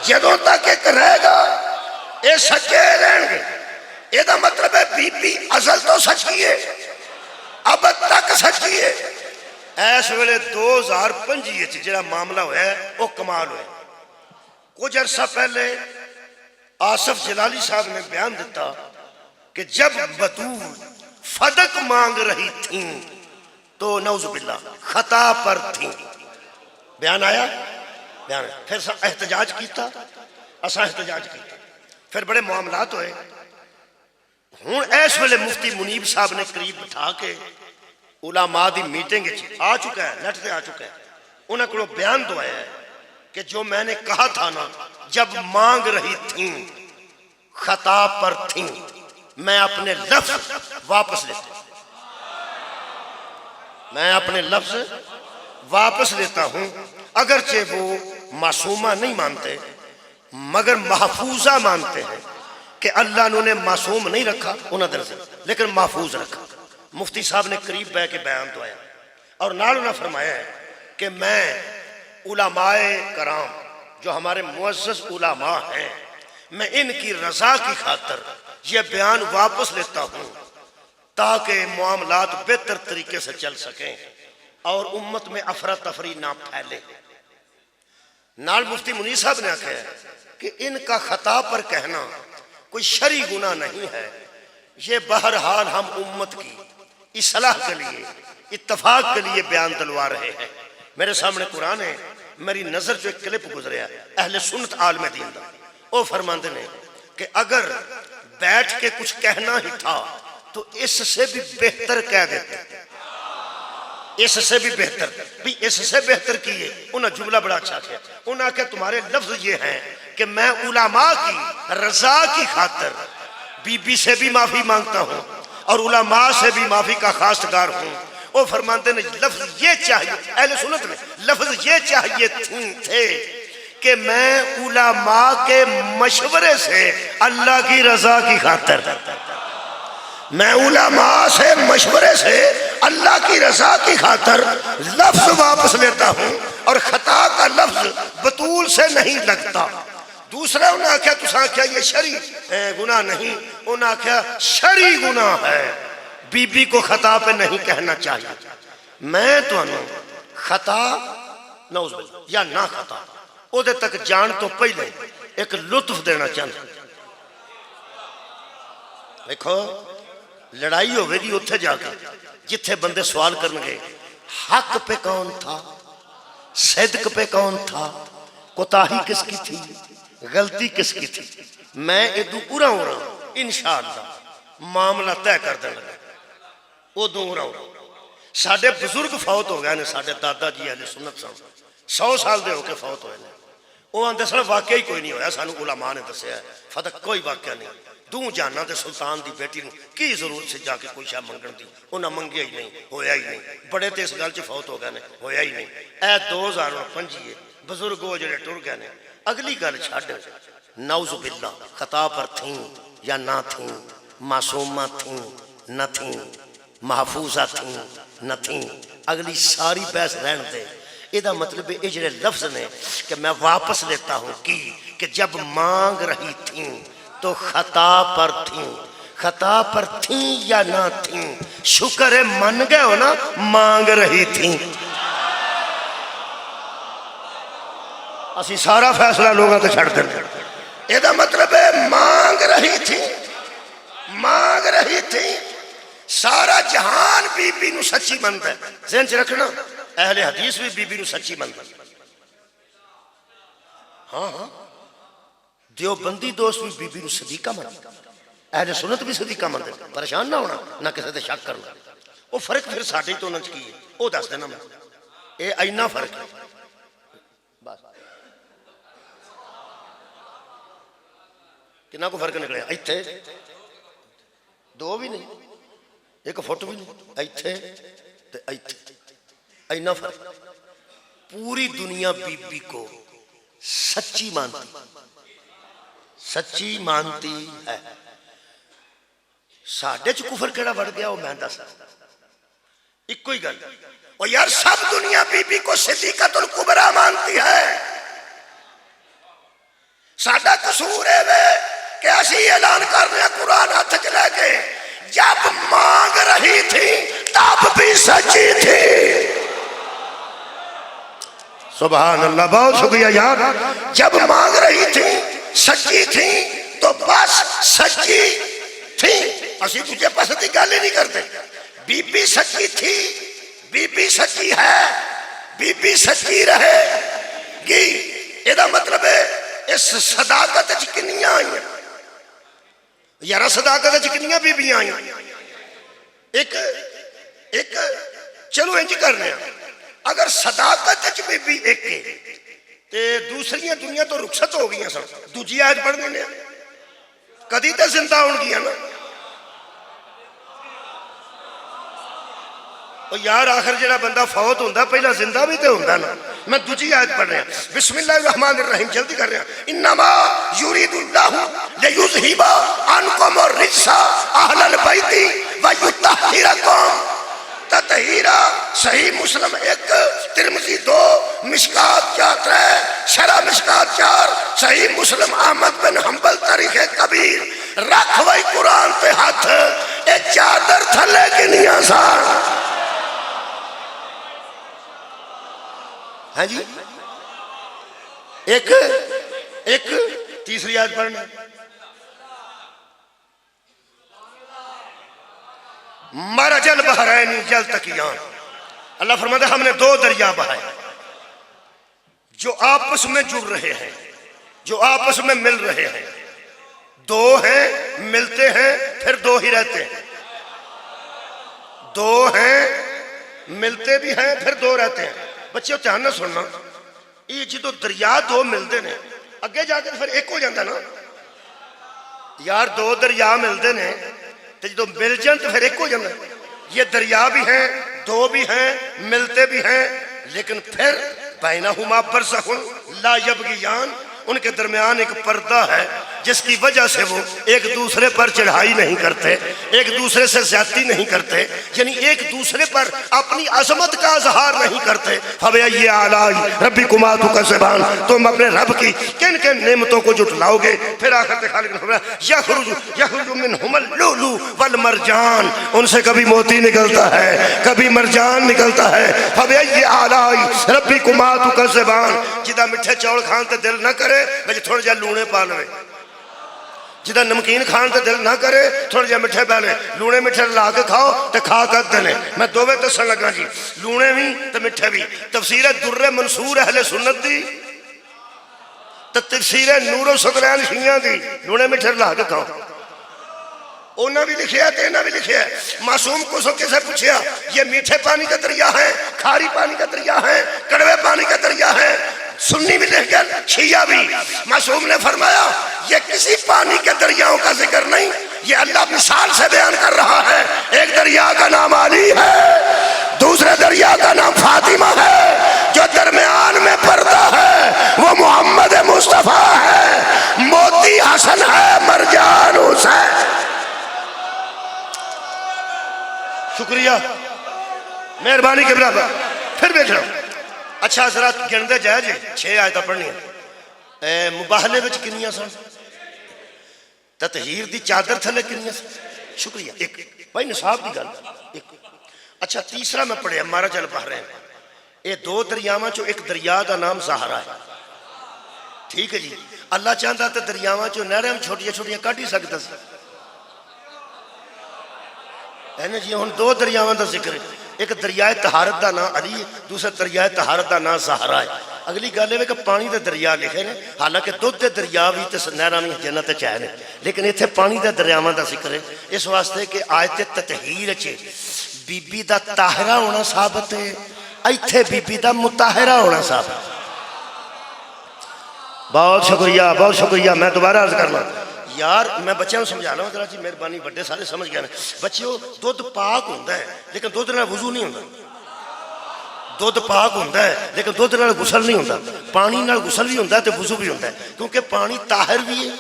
جدوں تک ایک رہے گا یہ سچے رہن گے. یہ مطلب ہے بی بی ازل تو سچی ہے, اب تک سچی ہے. اس ویلے 2025 جڑا معاملہ ہوا ہے وہ کمال ہوا. کچھ عرصہ پہلے آصف جلالی صاحب نے بیان دیتا کہ جب بطول فدق مانگ رہی تھیں تو نعوذ باللہ خطا پر تھیں. بیان آیا, بیان آیا. پھر احتجاج کیتا, اساں احتجاج کیتا, پھر بڑے معاملات ہوئے. ہوں اس ویلے مفتی منیب صاحب نے قریب بٹھا کے علماء دی میٹنگ آ چکا ہے، نیٹ تے آ چکا ہے، انہوں کو بیان دعایا ہے کہ جو میں نے کہا تھا نا جب مانگ رہی تھیں خطا پر تھیں، میں اپنے لفظ واپس لیتا ہوں، میں اپنے لفظ واپس لیتا ہوں، اگرچہ وہ معصومہ نہیں مانتے مگر محفوظہ مانتے ہیں کہ اللہ نے انہیں معصوم نہیں رکھا انہیں درجہ لیکن محفوظ رکھا۔ مفتی صاحب نے قریب بہ کے بیان دعایا اور نال انہوں نے فرمایا ہے کہ میں علماء کرام جو ہمارے معزز علماء ہیں، میں ان کی رضا کی خاطر یہ بیان واپس لیتا ہوں تاکہ معاملات بہتر طریقے سے چل سکیں اور امت میں افراتفری نہ پھیلے۔ نال مفتی منیر صاحب نے کہا ہے کہ ان کا خطا پر کہنا کوئی شرعی گناہ نہیں ہے، یہ بہرحال ہم امت کی اصلاح کے لیے اتفاق کے لیے بیان دلوا رہے ہیں۔ میرے سامنے قرآن ہے، میری نظر جو ایک کلپ گزریا اہل سنت عالم دین دا، وہ فرماندے نے کہ اگر بیٹھ کے کچھ کہنا ہی تھا تو اس سے بھی بہتر کہہ دیتے، اس سے بھی بہتر بھی اس سے بہتر کیے۔ انہوں نے جملہ بڑا اچھا کیا، انہوں نے کہا تمہارے لفظ یہ ہیں کہ میں علماء کی رضا کی خاطر بی بی سے بھی معافی مانگتا ہوں اور علماء سے بھی معافی کا خواستگار ہوں۔ وہ فرماتے ہیں لفظ یہ چاہیے، اہل سنت میں لفظ یہ چاہیے تھے کہ میں علماء کے مشورے سے اللہ کی رضا کی خاطر، میں علماء سے مشورے سے اللہ کی رضا کی خاطر لفظ واپس لیتا ہوں اور خطا کا لفظ بطول سے نہیں لگتا۔ دوسرا انہوں نے کہا تساں کیا یہ شرعی گناہ نہیں، انہوں نے کہا شرعی گناہ ہے، بی بی کو خطا پہ نہیں کہنا چاہیے۔ میں تو انہوں خطا نعوذ باللہ یا نہ خطا او دے تک جان تو پہلے ایک لطف دینا چاہتا دیکھو لڑائی ہو گئی اتھے جا کے جتھے بندے سوال کرنے گئے حق پہ کون تھا، صدق پہ کون تھا، کوتاہی کس کی تھی، غلطی کس کی تھی، میں ادو اورا انشاءاللہ معاملہ طے کر دینا ادو اورا ساڑھے بزرگ فوت ہو گئے نے، ساڑھے دادا جی اہل سنت سن 100 سال دے ہو کے فوت ہوئے نے، وہ آندے سن واقعی کوئی نہیں ہویا، سانو علماء نے دسیا ہے فتح کوئی واقعہ نہیں، دوں جانا دے سلطان دی بیٹی نو کی ضرورت سے جا کے کوئی شاہ منگن دی، انہاں منگیا ہی نہیں، ہویا ہی نہیں، بڑے تے اس گل چ فوت ہو گئے نے، ہویا ہی نہیں، اے 2025 بزرگ ہو جڑے ٹر گئے نے، اگلی گل چھڈ نعوذ باللہ خطا پر تھیں یا نہ تھیں، معصومہ تھیں نہ تھیں، محفوظہ تھیں نہ تھیں، اگلی ساری بحث رہن دے۔ یہ مطلب یہ جڑے لفظ نے کہ میں واپس لیتا ہوں کہ جب مانگ رہی تھیں تو خطا پر تھیں، خطا پر تھیں یا نہ تھیں، شکر ہے من گئے ہو نا، مانگ رہی تھیں۔ اسی سارا فیصلہ لوگوں تے چھڑ دیں، یہ مطلب ہے مانگ رہی تھیں، مانگ رہی تھیں، سارا جہان بی بی نو سچی منتا ہے، ذہن چ رکھنا اہل حدیث بھی بی بی نو سچی منتا ہے، ہاں ہاں دیوبندی دوست بھی بی بی نو صدیقہ منتا، اہل سنت بھی صدیقہ منتا، پریشان نہ ہونا نہ کسی تے شک کرنا، وہ فرق پھر ساڑھے تو انہوں نے کی ہے، وہ دس دینا میں اے اینا فرق ہے بس کنا کو فرق نکلے ایتھے دو بھی نہیں ایک فوٹ بھی نہیں، ایتھے تے ایتھے اینا فرق، پوری دنیا بی بی کو سچی مانتی ہے، ساڑھے چ کفر کیڑا بڑھ گیا وہ میں دس ایک کوئی گل، اور یار سب دنیا بی بی کو صدیقۃ الکبریٰ مانتی ہے، ساڑھا قصور ہے کہ اسی اعلان کر رہے ہیں قرآن ہاتھ چ لے کے جب مانگ رہی تھی تب بھی سچی تھی۔ سبحان اللہ، بہت شکریہ یار، جب مانگ رہی تھی سچی تھی تو بس سچی تھی، اسی تجھے پسند کی گل ہی نہیں کرتے، بی بی سچی تھی، بی بی سچی ہے، بی بی سچی رہے گی، یہ مطلب ہے اس صداقت کنیاں آئیں یارہ صداقت کنیاں بی بی آئیں، ایک ایک چلو انج کرنے اگر صداقت وچ بی بی ایک ہے تے دوسری دنیا تو رخصت ہو گئی سن دوجی آیت پڑھ دینے کدی تے زندہ ہون گیا نا اور یار آخر جڑا بندہ فوت ہوندا پہلا زندہ بھی تے ہوندا نا میں دوجی آیت پڑھ رہا بسم اللہ الرحمن الرحیم جلدی کر رہا انما یرید اللہ لیذھب عنکم الرجس اہل البیت ویطہرکم تطہیرہ صحیح مسلم 1 ترمذی 2 مشکات 4 شرح مشکات 4 صحیح مسلم احمد بن حنبل تاریخ کبیر رکھ وئی قرآن پہ ہاتھ اے چادر تھلے کنیاں سار ہاں جی ایک تیسری آیت پڑھنا مرج البحرین یلتقیان اللہ فرماتا ہے ہم نے 2 دریا بہائے جو آپس میں جڑ رہے ہیں جو آپس میں مل رہے ہیں 2 ہیں ملتے ہیں پھر 2 ہی رہتے ہیں 2 ہیں ملتے بھی ہیں پھر 2 رہتے ہیں بچے دھیان نہ سننا یہ جدو دریا 2 ملتے ہیں اگے جا کے پھر ایک ہو جاتا نا یار 2 دریا ملتے ہیں تو جدو مل جان تو پھر ایک ہو جاتا یہ دریا بھی ہیں 2 بھی ہیں ملتے بھی ہیں لیکن پھر بینہما برزخ لا یبغیان ان کے درمیان ایک پردہ ہے جس کی وجہ سے وہ ایک دوسرے پر چڑھائی نہیں کرتے ایک دوسرے سے زیادتی نہیں کرتے یعنی ایک دوسرے پر اپنی عظمت کا اظہار نہیں کرتے فَبِأَيِّ آلَاءِ رَبِّكُمَا تُكَذِّبَانِ تم اپنے رب کی کن کن نعمتوں کو جھٹلاؤ گے پھر آخر خالق نے فرمایا یخرج منہم اللؤلؤ والمرجان ان سے کبھی موتی نکلتا ہے کبھی مرجان نکلتا ہے فَبِأَيِّ آلَاءِ رَبِّكُمَا تُكَذِّبَانِ جدا مٹھے چاول کھان تے دل نہ کرے بلکہ تھوڑا جا لونے پا لوے جدا نمکین کھان تے دل نہ کرے تھوڑا جا مٹھے پہ لے لونے مٹھے لا کے کھاؤ تے کھا کر دلے میں دووے تسن لگا جی لونے بھی تے مٹھے بھی تفسیر در منصور اہل سنت دی تے تفسیر نور و سکرین شیعہ دی لونے مٹھے لا کے کھاؤ اونا بھی لکھیا تے اینا بھی لکھیا ہے معصوم کو سو کسے پوچھیا یہ میٹھے پانی کا دریا ہے کھاری پانی کا دریا ہے کڑوے پانی کا دریا ہے سنی بھی لکھ گیا شیعہ بھی معصوم نے فرمایا یہ کسی پانی کے دریاؤں کا ذکر نہیں یہ اللہ مثال سے بیان کر رہا ہے ایک دریا کا نام علی ہے دوسرے دریا کا نام فاطمہ ہے جو درمیان میں پردہ ہے وہ محمد مصطفیٰ ہے موتی حسن ہے مرجان حسین شکریہ مہربانی کے برابر پھر بیٹھ رہا ہوں اچھا حضرات گندے جائے جی 6 آیتیں پڑھنی ہیں مباہلے وچ کنیاں سن تطہیر دی چادر تھلے کنیاں سن شکریہ ایک بھائی نصاب دی گل ایک اچھا تیسرا میں پڑھیا مرج البحرین یہ 2 دریاواں چو ایک دریا دا نام زہرا ہے ٹھیک ہے جی اللہ چاہتا تے دریاواں چو نہریں چھوٹیاں چھوٹیاں کٹ ہی سکتا سی ہے نا جی ہن 2 دریاواں دا ذکر ہے ایک دریائے طہارت دا نام علی دوسرا دریائے طہارت دا نام زہرا ہے اگلی گل ہے کہ پانی دے دریا لکھے نے حالانکہ دودھ دے دریا بھی تے نہراں بھی جنت وچ ہے لیکن ایتھے پانی دے دریاواں دا ذکر ہے اس واسطے کہ آیت تطہیر وچ بی بی دا طاہرہ ہونا ثابت ہے ایتھے بی بی دا مطہرہ ہونا ثابت بہت شکریہ میں دوبارہ عرض کرنا یار میں بچوں سمجھا رہا ہوں ذرا جی مہربانی بڑے سارے سمجھ گئے بچیوں دودھ پاک ہوتا ہے لیکن دودھ نال وضو نہیں ہوتا دودھ پاک ہوتا ہے لیکن دودھ نال غسل نہیں ہوتا پانی نال غسل بھی ہوتا ہے تو وضو بھی ہوتا ہے کیونکہ پانی طاہر بھی ہے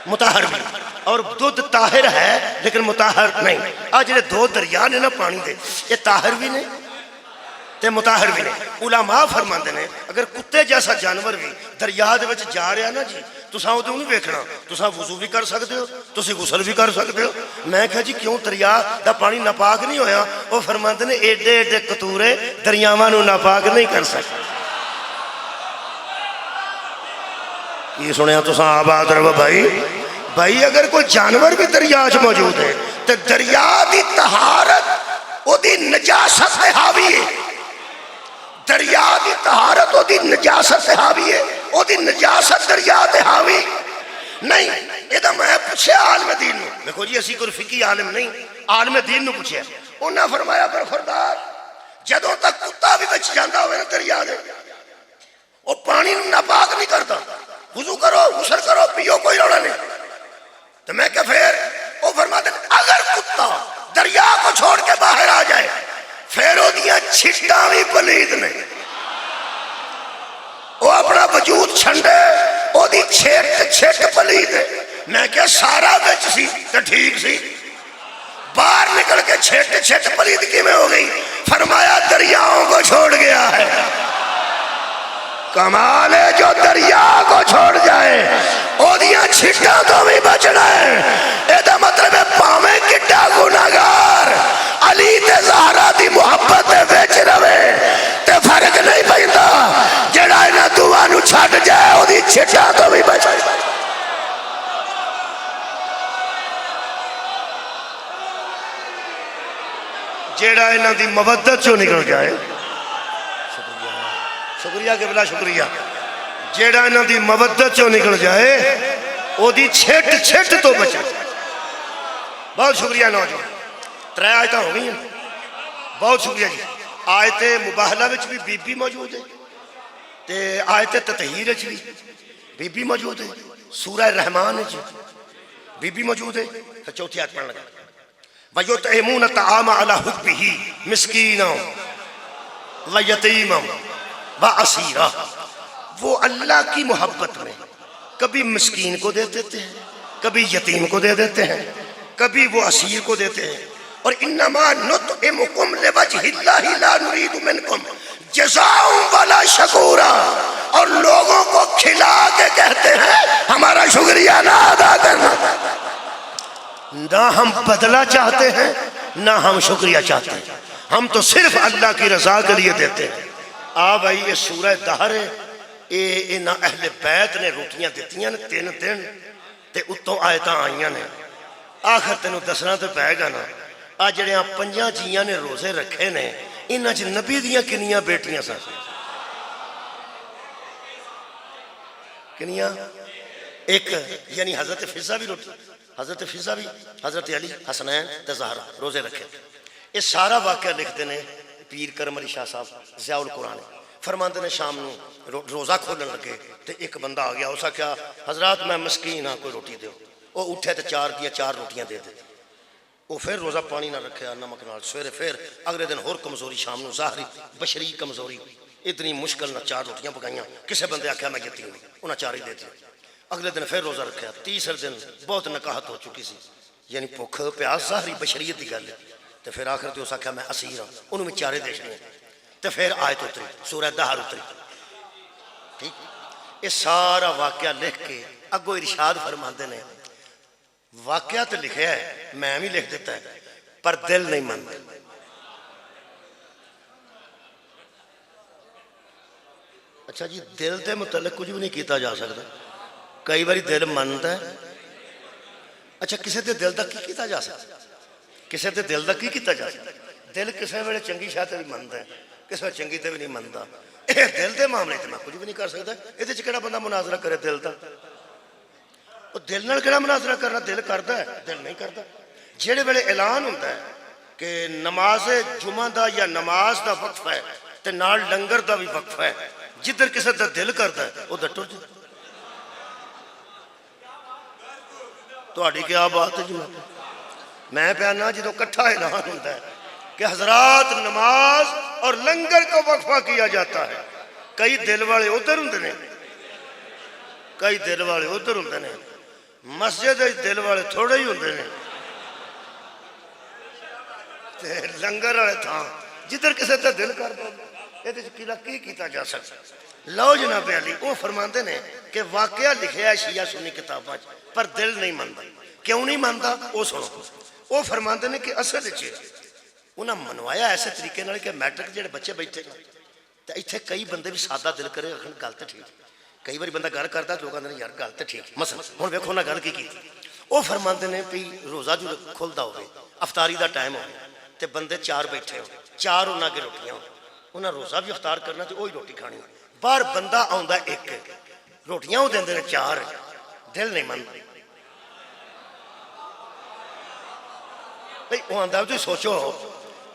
مطہر بھی اور دودھ طاہر ہے لیکن مطہر نہیں آج جڑے 2 دریا نے نا پانی دے یہ طاہر بھی نہیں تے مطہر بھی نہیں علماء فرماندے نے اگر کتے جیسا جانور بھی دریا دے وچ جا رہا نا جی تساں اودوں نہیں ویکھنا تساں وضو بھی کر سکتے ہو تسی غسل بھی کر سکتے ہو میں کہا جی کیوں دریا دا پانی ناپاک نہیں ہویا وہ فرماندے نے ایڈے ایڈے قطورے دریاواں نو ناپاک نہیں کر سکتے یہ سنیا تساں آباد رہو بھائی اگر کوئی جانور بھی دریا چ موجود ہے تے دریا دی طہارت او دی نجاست تے حاوی ہے دریا دی طہارت او دی نجاست تے حاوی ہے او دی نجاست دریا تے حاوی نہیں یہ میں پوچھے عالم دین نو دیکھو جی اسی کوئی فقی عالم نہیں عالم دین نو پوچھے انہاں فرمایا برخوردار جدوں تک کتا بھی بچ جاندہ ہوئے نا دریا دے اور پانی ناپاک نہیں کرتا، وضو کرو غسل کرو پیو کوئی روڑا نہیں. تو میں کہ پھر وہ فرماتے اگر کتا دریا کو چھوڑ کے باہر آ جائے پھر وہ دیاں چھٹاں بھی پلید نے، وہ اپنا وجود چھنڈے وہ دی چھٹ پلید ہے. میں کہ سارا بچ سی تو ٹھیک سی، باہر نکل کے چھٹ پلید کی میں ہو گئی. فرمایا دریاؤں کو چھوڑ گیا ہے. کمال ہے جو دریا کو چھوڑ جائے او دیاں چھٹا تو بھی بچنا ہے. ایدہ مطلب ہے پاویں کٹا گناہگار علی تے زہرا دی محبت دے وچ رہے تے فرق نہیں پیندا، جڑا انہاں دعا نو چھڈ جائے او دی چھٹا تو بھی بچے. جڑا انہاں دی مودت چوں نکل جائے، شکریہ کہ بلا شکریہ، جیڑا انہاں دی مودت چوں نکل جائے او دی چھٹ تو بچے. بہت شکریہ نوجوان. 3 آیتاں ہو گئی ہیں، بہت شکریہ جی. آیت مباہلہ وچ بھی بی بی موجود ہے تے آیت تطہیر وچ بھی بی بی موجود ہے، سورہ رحمان وچ بی بی موجود ہے. پھر چوتھی آیت پڑھنے لگا وَيُطْعِمُونَ الطَّعَامَ عَلَىٰ حُبِّهِ مِسْكِينًا وَيَتِيمًا وَأَسِيرًا. وہ اللہ کی محبت میں کبھی مسکین کو دے دیتے ہیں، کبھی یتیم کو دے دیتے ہیں، کبھی وہ اسیر کو دیتے ہیں. اور انما نطعمکم لوجہ اللہ لا نرید منکم جزاء ولا شکورا. اور لوگوں کو کھلا کے کہتے ہیں ہمارا شکریہ نہ ادا کرنا. نہ ہم بدلہ چاہتے ہیں نہ ہم شکریہ چاہتے ہیں، ہم تو صرف اللہ کی رضا کے لیے دیتے ہیں. بھائی یہ سورہ دہر ہے، یہ اہل بیت نے روٹیاں دیتیاں نے 3 دن تے اتوں آیتاں آئیاں نے. آخر تینوں دسنا تو پائے گا نا آج جڑے 5 جیاں نے روزے رکھے نے انہاں چ نبی دیاں کنیاں بیٹیاں سن؟ کنیاں؟ ایک یعنی حضرت فضہ بھی روٹی، حضرت فضہ بھی، حضرت علی حسنین تے زہرا روزے رکھے. یہ سارا واقعہ لکھتے ہیں پیر کرم علی شاہ صاحب ضیاء القرآن. فرماندے نے شام نو روزہ کھولن لگے تے ایک بندہ آ گیا، اسا کیا حضرات میں مسکین ہاں کوئی روٹی دیو. وہ اٹھے تے 4 روٹیاں دے دے. وہ پھر روزہ پانی نہ رکھے نمک نال، سویرے پھر اگلے دن اور کمزوری، شام نو ظاہری بشری کمزوری، اتنی مشکل نہ 4 روٹیاں پکائیاں. کسے بندے آکھیا میں یتیم ہوں، انہاں 4 ہی دے دی. اگلے دن پھر روزہ رکھیا. تیسرے دن بہت نکاہت ہو چکی سی، یعنی بھوک پیاس ظاہری بشریت دی گل ہے. تے پھر آخر تے اس آکھیا میں اسیر ہوں، انہوں میں 4 دے چھڑے. تے پھر آیت اتری، سورہ دہر اتری. ٹھیک، یہ سارا واقعہ لکھ کے اگو ارشاد فرماندے نے واقعہ تو لکھیا ہے، میں بھی لکھ دیتا ہے پر دل نہیں مانتے. اچھا جی، دل دے متعلق کچھ بھی نہیں کیتا جا سکتا. کئی باری دل مانتا ہے. اچھا کسے دے دل دا کی کیتا جا سکتا؟ کسے دے دل دا کی کیتا جا سکتا؟ دل کسے ویلے چنگی شاہ تے بھی مانتا ہے، کسے ویلے چنگی تے بھی نہیں مانتا. اے دل دے معاملے تے میں کچھ بھی نہیں کر سکتا. یہ تے کیڑا بندہ مناظرہ کرے دل دا؟ وہ دل نال کیڑا مناظرہ کرنا؟ دل کردا ہے، دل نہیں کردا. جڑے ویلے اعلان ہوندا ہے کہ نماز جمعہ دا یا نماز دا وقفہ ہے تے نال لنگر دا بھی وقفہ ہے، جدھر کسے دا دل کردا ہے ادھر ٹر جائے. تہاڈی کیا بات ہے جی؟ میں پیانا جدوں کٹھا اعلان ہوتا ہے کہ حضرات نماز اور لنگر کو وقفہ کیا جاتا ہے، کئی دل والے ادھر ہوندے نے، کئی دل والے ادھر ہوندے نے. مسجد دل والے تھوڑے ہی ہوندے نے، لنگر والے تھا جدھر کسے تے دل کر دو. یہ کی کیتا جا سکتا؟ لو جناب علی وہ فرماندے نے کہ واقعہ لکھیا ہے شیعہ سنی کتاباں پر دل نہیں مانتا. کیوں نہیں مانتا وہ سنو. وہ فرماندے نے کہ اصل وچ انہاں منوایا ایسے طریقے نال کہ میٹرک جڑے بچے بیٹھے تے ایتھے کئی بندے بھی سادہ دل کرے آکھن گل تے ٹھیک. کئی بار بندہ گل کرتا لوگ آندے یار گل تے ٹھیک. مثلا ہن ویکھو نہ گل کی وہ فرماندے نے بھی روزہ جو کھلدا ہوے افطاری دا ٹائم ہوے تے بندے 4 بیٹھے ہو، 4 انہاں کے روٹیاں ہو، انہاں روزہ بھی افطار کرنا تے وہی روٹی کھانی. باہر بندہ آندا ایک، روٹیاں وہ دیندے نے 4، دل نہیں مندا. بھئی وہ آندا تو سوچو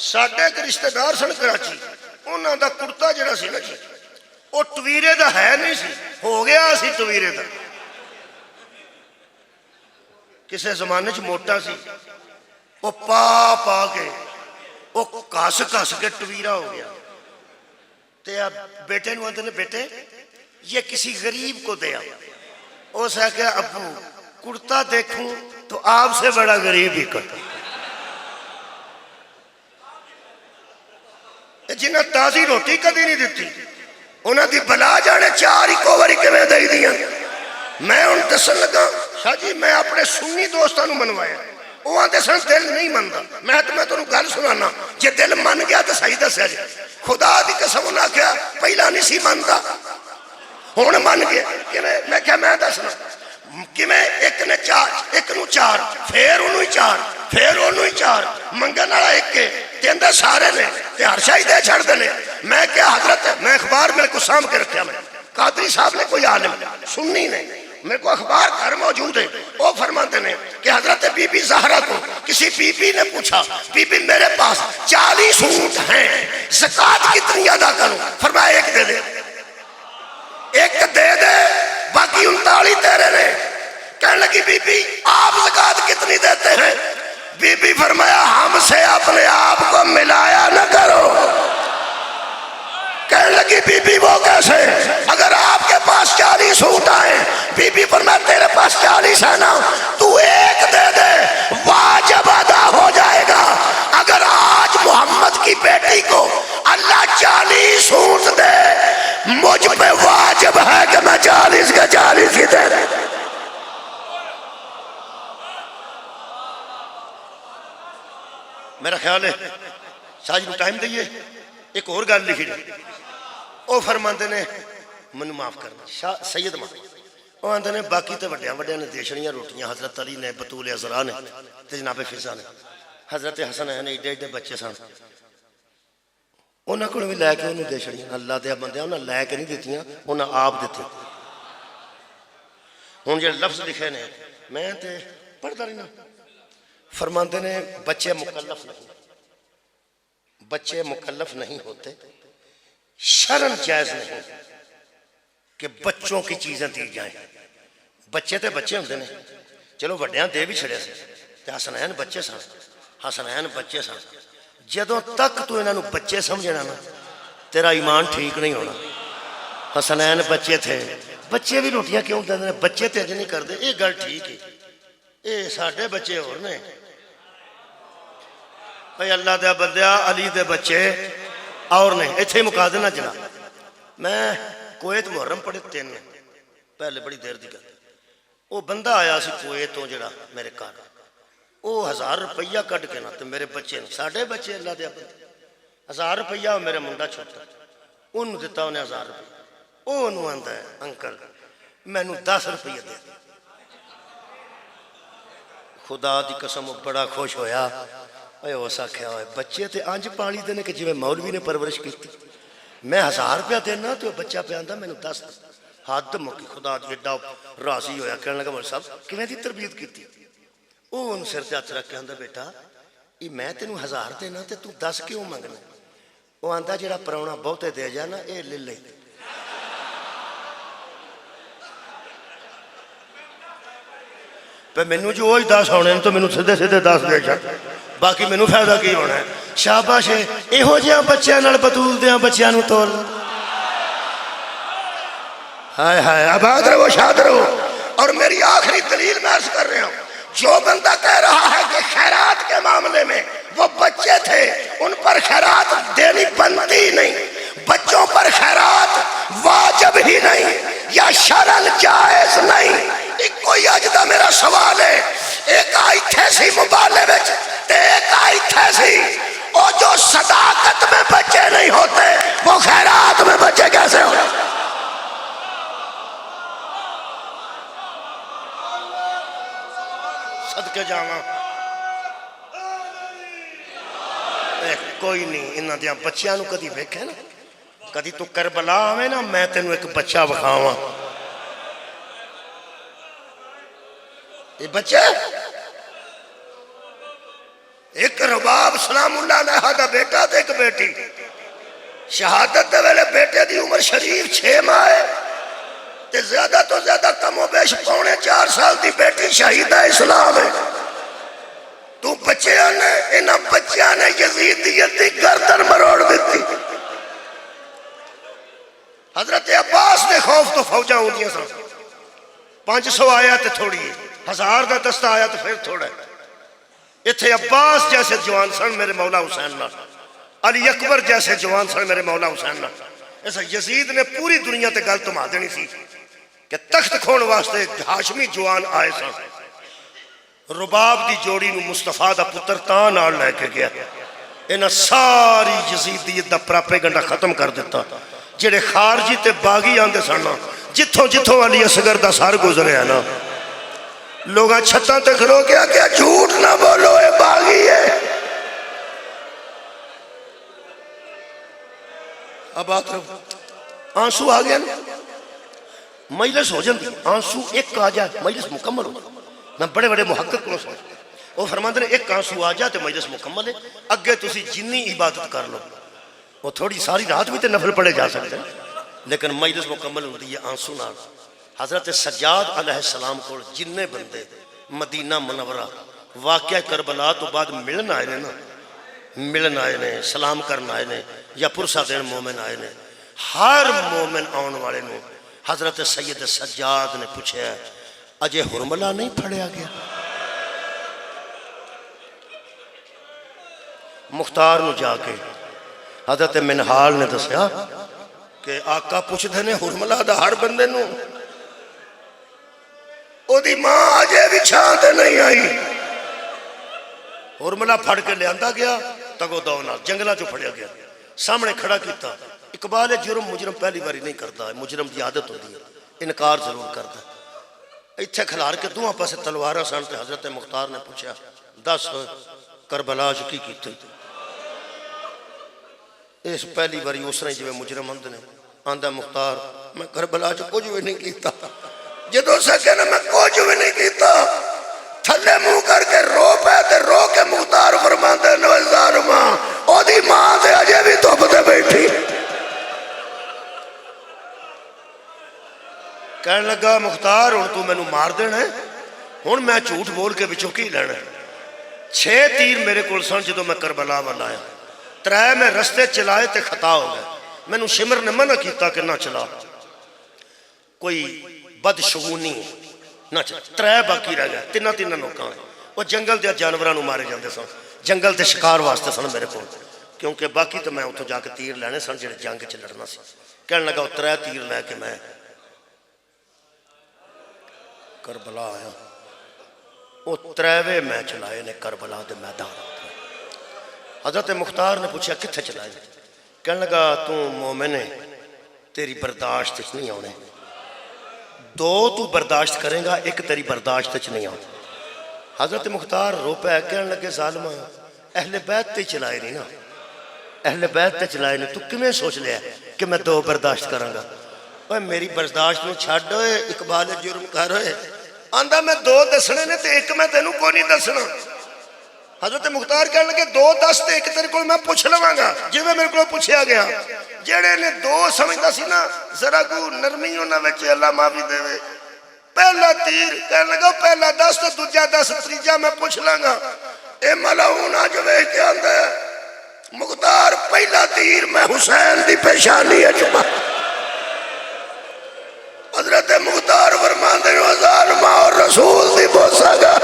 ساڈے ایک رشتہ دار سن کراچی، انہاں دا کرتا جڑا سی نا جی وہ ٹویرے دا ہے نہیں سی، ہو گیا سی ٹویرے دا، کسے زمانے چ موٹا سی، وہ پا کے وہ کس کس کے ٹویرا ہو گیا، تے اب بیٹے نو آندے نے بیٹے یہ کسی غریب کو دیا، اس نے کہا ابو کرتا دیکھوں تو آپ سے بڑا غریب ہی کرتا، جنہیں تازی روٹی کدی نہیں دیتی انہاں دی بلا جانے چار ہی کووری کے میں دائی دیاں۔ میں ان دسن لگا شاہ جی میں اپنے سنی دوستاں نو منوایا، وہاں دے سن دل نہیں مندا، میں تمہیں گل سنانا جے دل من گیا تو صحیح دسیا جی، خدا دی قسم انہاں کیا پہلا نہیں سی مندا ہن من گیا، میں کیا میں دسنا کہ میں ایک نے چار، ایک نو چار، پھر انہوں ہی چار، پھر انہوں ہی چار، منگن والا ایک کے دیندے سارے نے تے ہر شاہی دے چھڑ دے نے۔ میں کیا حضرت میں اخبار میرے کو سامنے رکھیا، میں قادری صاحب نے کوئی عالم سننی نہیں، میرے کو اخبار گھر موجود ہے، وہ فرماتے ہیں کہ حضرت بی بی زہرا کو کسی بی بی نے پوچھا بی بی میرے پاس 40 اونٹ ہیں زکوٰۃ کتنی ادا کروں؟ فرمایا ایک دے دے، ایک دے دے باقی 39 تیرے نے۔ کہنے لگی بی بی آپ زکوٰۃ کتنی دیتے ہیں؟ بی بی فرمایا ہم سے اپنے آپ کو ملایا نہ کرو۔ کہنے لگی بی بی وہ کیسے؟ اگر آپ کے پاس 40 اونٹ آئے، بی بی فرمایا تیرے پاس 40 ہے نا، تو ایک دے دے واجب ادا ہو جائے گا۔ اگر آج محمد کی بیٹی کو اللہ 40 اونٹ دے، مجھ پہ واجب ہے کہ میں 40 کے 40 ہی دے دے۔ میرا خیال ہے شاہ جی کو ٹائم دئیے، ایک اور گل لکھی جائے، وہ فرماندے نے منو معاف کرنا شاہ سید معاف، وہ آندے نے باقی تے وڈیاں وڈیاں نے دیشنیاں روٹیاں، حضرت علی نے، بطول عزرا نے تے جناب فضا نے، حضرت حسن ہے نے، ایڈے ایڈے بچے سن، انہاں کو بھی لے کے انہوں دیشنیاں، اللہ دے بندے انہاں لے کے نہیں دیتیاں، انہاں آپ دیتے۔ ہن جو لفظ لکھے نے میں تے پڑھتا رہنا، فرماندے نے بچے مکلف نہیں، بچے مکلف نہیں ہوتے، شرم جائز نہیں کہ بچوں کی چیزیں دی جائیں۔ بچے تے بچے ہوندے نے، چلو وڈیاں دے بھی چھڑے سے تے حسنین بچے سن، حسنین بچے سن، جدوں تک تو انہاں نو بچے سمجھنا نا تیرا ایمان ٹھیک نہیں ہونا۔ حسنین بچے تھے، بچے بھی روٹیاں کیوں دے دے، بچے تے اج نہیں کردے، یہ گل ٹھیک ہے، اے ساڈے بچے اور نے بھئی اللہ دے بندیا، علی دے بچے اور نے، ایتھے مکا دینا جناب۔ میں کویت محرم پڑھے 3 پہلے بڑی دیر دی گل، وہ بندہ آیا سی کویت تو جڑا میرے گھر، وہ 1000 روپیہ کٹ کے نا تے میرے بچے نے، ساڈے بچے اللہ دے بندے 1000 روپیہ میرا منڈا چھوٹا، انہوں دیتا انہیں 1000 روپیہ، وہ انہوں آندہ ہے انکل میں نو 10 روپیہ دے، خدا دی قسم بڑا خوش ہویا، اے وسا کیا ہوئے بچے تے آنج پالی دینے کہ جویں مولوی نے پرورش کی تھی، میں 1000 روپیہ دینا تو بچہ پہ آندہ میں نے 10 حد موقع خدا دی ایڈا راضی ہویا، کہنے لگا مول صاحب کیویں دی تربیت کی تھی؟ وہ ان سر تے ہاتھ رکھ کے آندہ بیٹا یہ میں تینوں 1000 دینا تے تو 10 کیوں منگنا؟ وہ آندہ جڑا پرونا بہتے دے جانا اے لے لے، پہ مینوں جو وہی 10 ہونے تو مینوں سدھے سدھے 10 دے جا، باقی مینوں فائدہ کی ہونا ہے۔ شاباش ہے ایہو جہاں بچیاں نال بطول دیاں بچیاں نو تول، ہائے ہائے آباد رہو شاد رہو۔ اور میری آخری دلیل میں عرض کر رہا ہوں، جو بندہ کہہ رہا ہے کہ خیرات کے معاملے میں وہ بچے تھے ان پر خیرات دینی بنتی نہیں، بچوں پر خیرات واجب ہی نہیں یا شرعاً جائز نہیں۔ ایک کوئی اجدہ میرا سوال ہے، ایک آئی تھے سی مبالے بچ تے ایک آئی تھے سی، اور جو صداقت میں بچے نہیں ہوتے وہ خیرات میں بچے کیسے ہوتے؟ صدقے جاواں کوئی نہیں انہاں دیاں بچیاں نو کدی ویکھے نا، کدی تو کربلا آویں نا میں تینوں ایک بچہ وکھاواں، یہ بچے ایک ایک رباب سلام اللہ علیہ دا بیٹا تے ایک بیٹی، شہادت دے ویلے بیٹے دی عمر شریف 6 ماہ ہے تے زیادہ تو زیادہ کم و بیش 4.25 سال دی بیٹی شہیدہ اسلام ہے۔ تو بچیاں نے انہاں بچیاں نے یزیدیت دی گردن مروڑ دیتی۔ حضرت عباس نے خوف تو فوجاں ہوں دیا سن، 500 آیا تے تھوڑی ہے، 1000 دا دستہ آیا تو پھر تھوڑا ہے۔ اتھے عباس جیسے جوان سن میرے مولا حسین نہ، علی اکبر جیسے جوان سن میرے مولا حسین نہ، ایسا یزید نے پوری دنیا تے گل تما دینی سی کہ تخت کھون واسطے ہاشمی جوان آئے سن۔ رباب دی جوڑی نو مصطفیٰ دا پتر تاں نال لے کے گیا، انہاں ساری یزیدیت دا پراپیگنڈا ختم کر دیتا۔ جڑے خارجی تے باغی آندے سن جتھوں جتھوں علی اصغر دا سر گزرے ہے نا، لوگاں چھتاں تے کھلو گیا کہ جھوٹ نہ بولو اے باغی ہے۔ اب بات رہو، آنسو آ گیا نا، مجلس ہو جاندی، آنسو ایک آ جائے مجلس مکمل ہو۔ میں بڑے بڑے محقق کو سن، وہ فرماندے نے ایک آنسو آ جائے تو مجلس مکمل ہے، اگے تسی جنی عبادت کر لو، وہ تھوڑی ساری رات بھی تے نفل پڑھے جا سکتے ہیں، لیکن مجلس مکمل ہوتی ہے آنسو نال۔ حضرت سجاد علیہ السلام کو جننے بندے مدینہ منورہ واقعہ کربلا تو بعد ملن آئے نا، ملن آئے نے، سلام کرنا آئے نے، یا پرسہ دین مومن آئے نے، ہر مومن آن والے نے حضرت سید سجاد نے پوچھا ہے اجے حرملہ نہیں پھڑیا گیا؟ مختار نو جا کے حضرت منحال نے دسیا کہ آقا پوچھ دینے حرملہ دا ہر بندے نو، او دی ماں آجے بھی چھانتے نہیں آئی۔ حرملہ پھڑ کے لے آندہ گیا، تگو دونا جنگلہ جو پھڑیا گیا، سامنے کھڑا کیتا۔ اقبال جرم مجرم پہلی باری نہیں کرتا ہے، مجرم دی عادت ہوتی ہے، انکار ضرور کرتا ہے۔ اتھے کھلار کے دو پاسے تلوارہ سانتے حضرت مختار نے پوچھا دس کربلا جو کی تھی؟ اس پہلی باری اس نے جو مجرم اندھ نے آندہ مختار میں کربلا جو کچھ بھی نہیں کیتا، جدو سکے نا میں کچھ بھی نہیں کیتا، تھلے منہ کر کے رو پہتے رو کے مختار فرماندے نوزار ماں او دی ماں دے اجے بھی تو پتے بیٹھی۔ کہنے لگا مختار ہن تو میں نو مار دینا ہے، ہن میں جھوٹ بول کے بچوں کی لینا ہے۔ 6 تیر میرے کول سن جدو میں کربلا والا آیا، 3 میں رستے چلائے تے خطا ہو گئے، میں نو شمر نے منع کیتا کہ نہ چلا، کوئی بدشگونی نہ چلا، 3 باقی رہ گئے، 3 نوکاں وہ جنگل دیا جانوراں نو مارے جاندے سن، جنگل دے شکار واسطے سن میرے کول، کیونکہ باقی تو میں اتھو جا کے تیر لینے سن جڑے جنگ چ لڑنا سی۔ کہنے لگا 3 تیر لے کے میں کربلا آیا، وہ 3 میں چلائے نے کربلا دے میدان۔ حضرت مختار نے پوچھا کتھے چلائے؟ کہنے لگا تو مومن ہے، تیری برداشت نہیں آنے، 2 تو برداشت کریں گا، 1 تیری برداشت نہیں آنے۔ حضرت مختار رو پہ کہنے لگے ظالمہ اہل بیت تے چلائے نہیں نا، اہل بیت تے چلائے نہیں، تو کمیں سوچ لیا کہ میں 2 برداشت کروں گا؟ اوہ میری برداشت میں چھاڑ ہوئے، اقبال جرم کر ہوئے، آندہ میں 2 دسنے نے تے 1 میں تینوں کو نہیں دسنا۔ حضرت مختار کہنے لگے 2 دس تے 1 تیرے کو میں پوچھ لواں گا، جو میں میرے کو پوچھیا گیا، جیڑے نے 2 سمجھتا سی نا ذرا کو نرمی ہونا ویچے اللہ معافی دے وے، پہلا تیر کہنے لگا پہلا 10 تو دوجہ 10 تریجہ میں پوچھ لانگا، اے ملعون آج وے کے اندر مختار پہلا تیر میں حسین دی پیشانی ہے چما۔ حضرت مختار فرماندے نے ظالمہ اور رسول دی بوسا گا،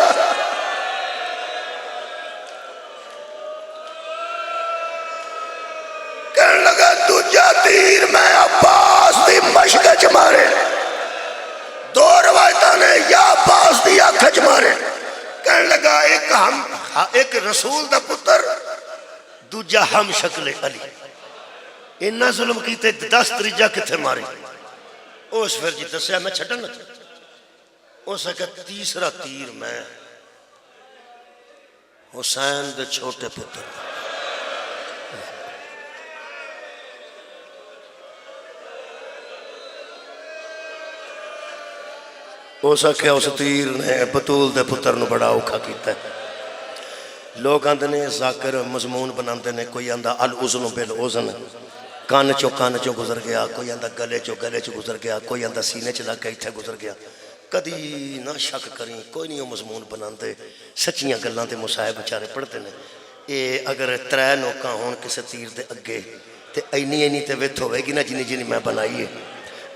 کہنے لگا دوجہ تیر میں عباس دی مشکچ مارے، 2 روایتہ نے یا عباس دی آنکھچ مارے۔ کہنے لگا ایک رسول دا پتر، دوجہ ہم شکل علی، انہا ظلم کیتے 10 تریجہ کتھے مارے؟ اس پھر جی دسیا میں چھٹن لگا، اس کہ تیسرا تیر میں حسین دے چھوٹے پتر، ہو سکیا اس تیر نے بطول دے پتر نو بڑا اوکھا کیتا ہے۔ لوگ آندے نے ذاکر مضمون بناندے نے، کوئی آندا الاذن بالاذن، کان چوں گزر گیا، کوئی آندا گلے چوں گزر گیا، کوئی آندا سینے چ لگ کے اتھے گزر گیا۔ کدی نہ شک کریں، کوئی نہیں وہ مضمون بناندے، سچیاں گلاں تے مصاحب بیچارے پڑھتے ہیں۔ اے اگر 3 نوکاں ہون کسے تیر دے اگے تے اینی تے وتھ ہوئے گی نا جنی میں بنائی ہے۔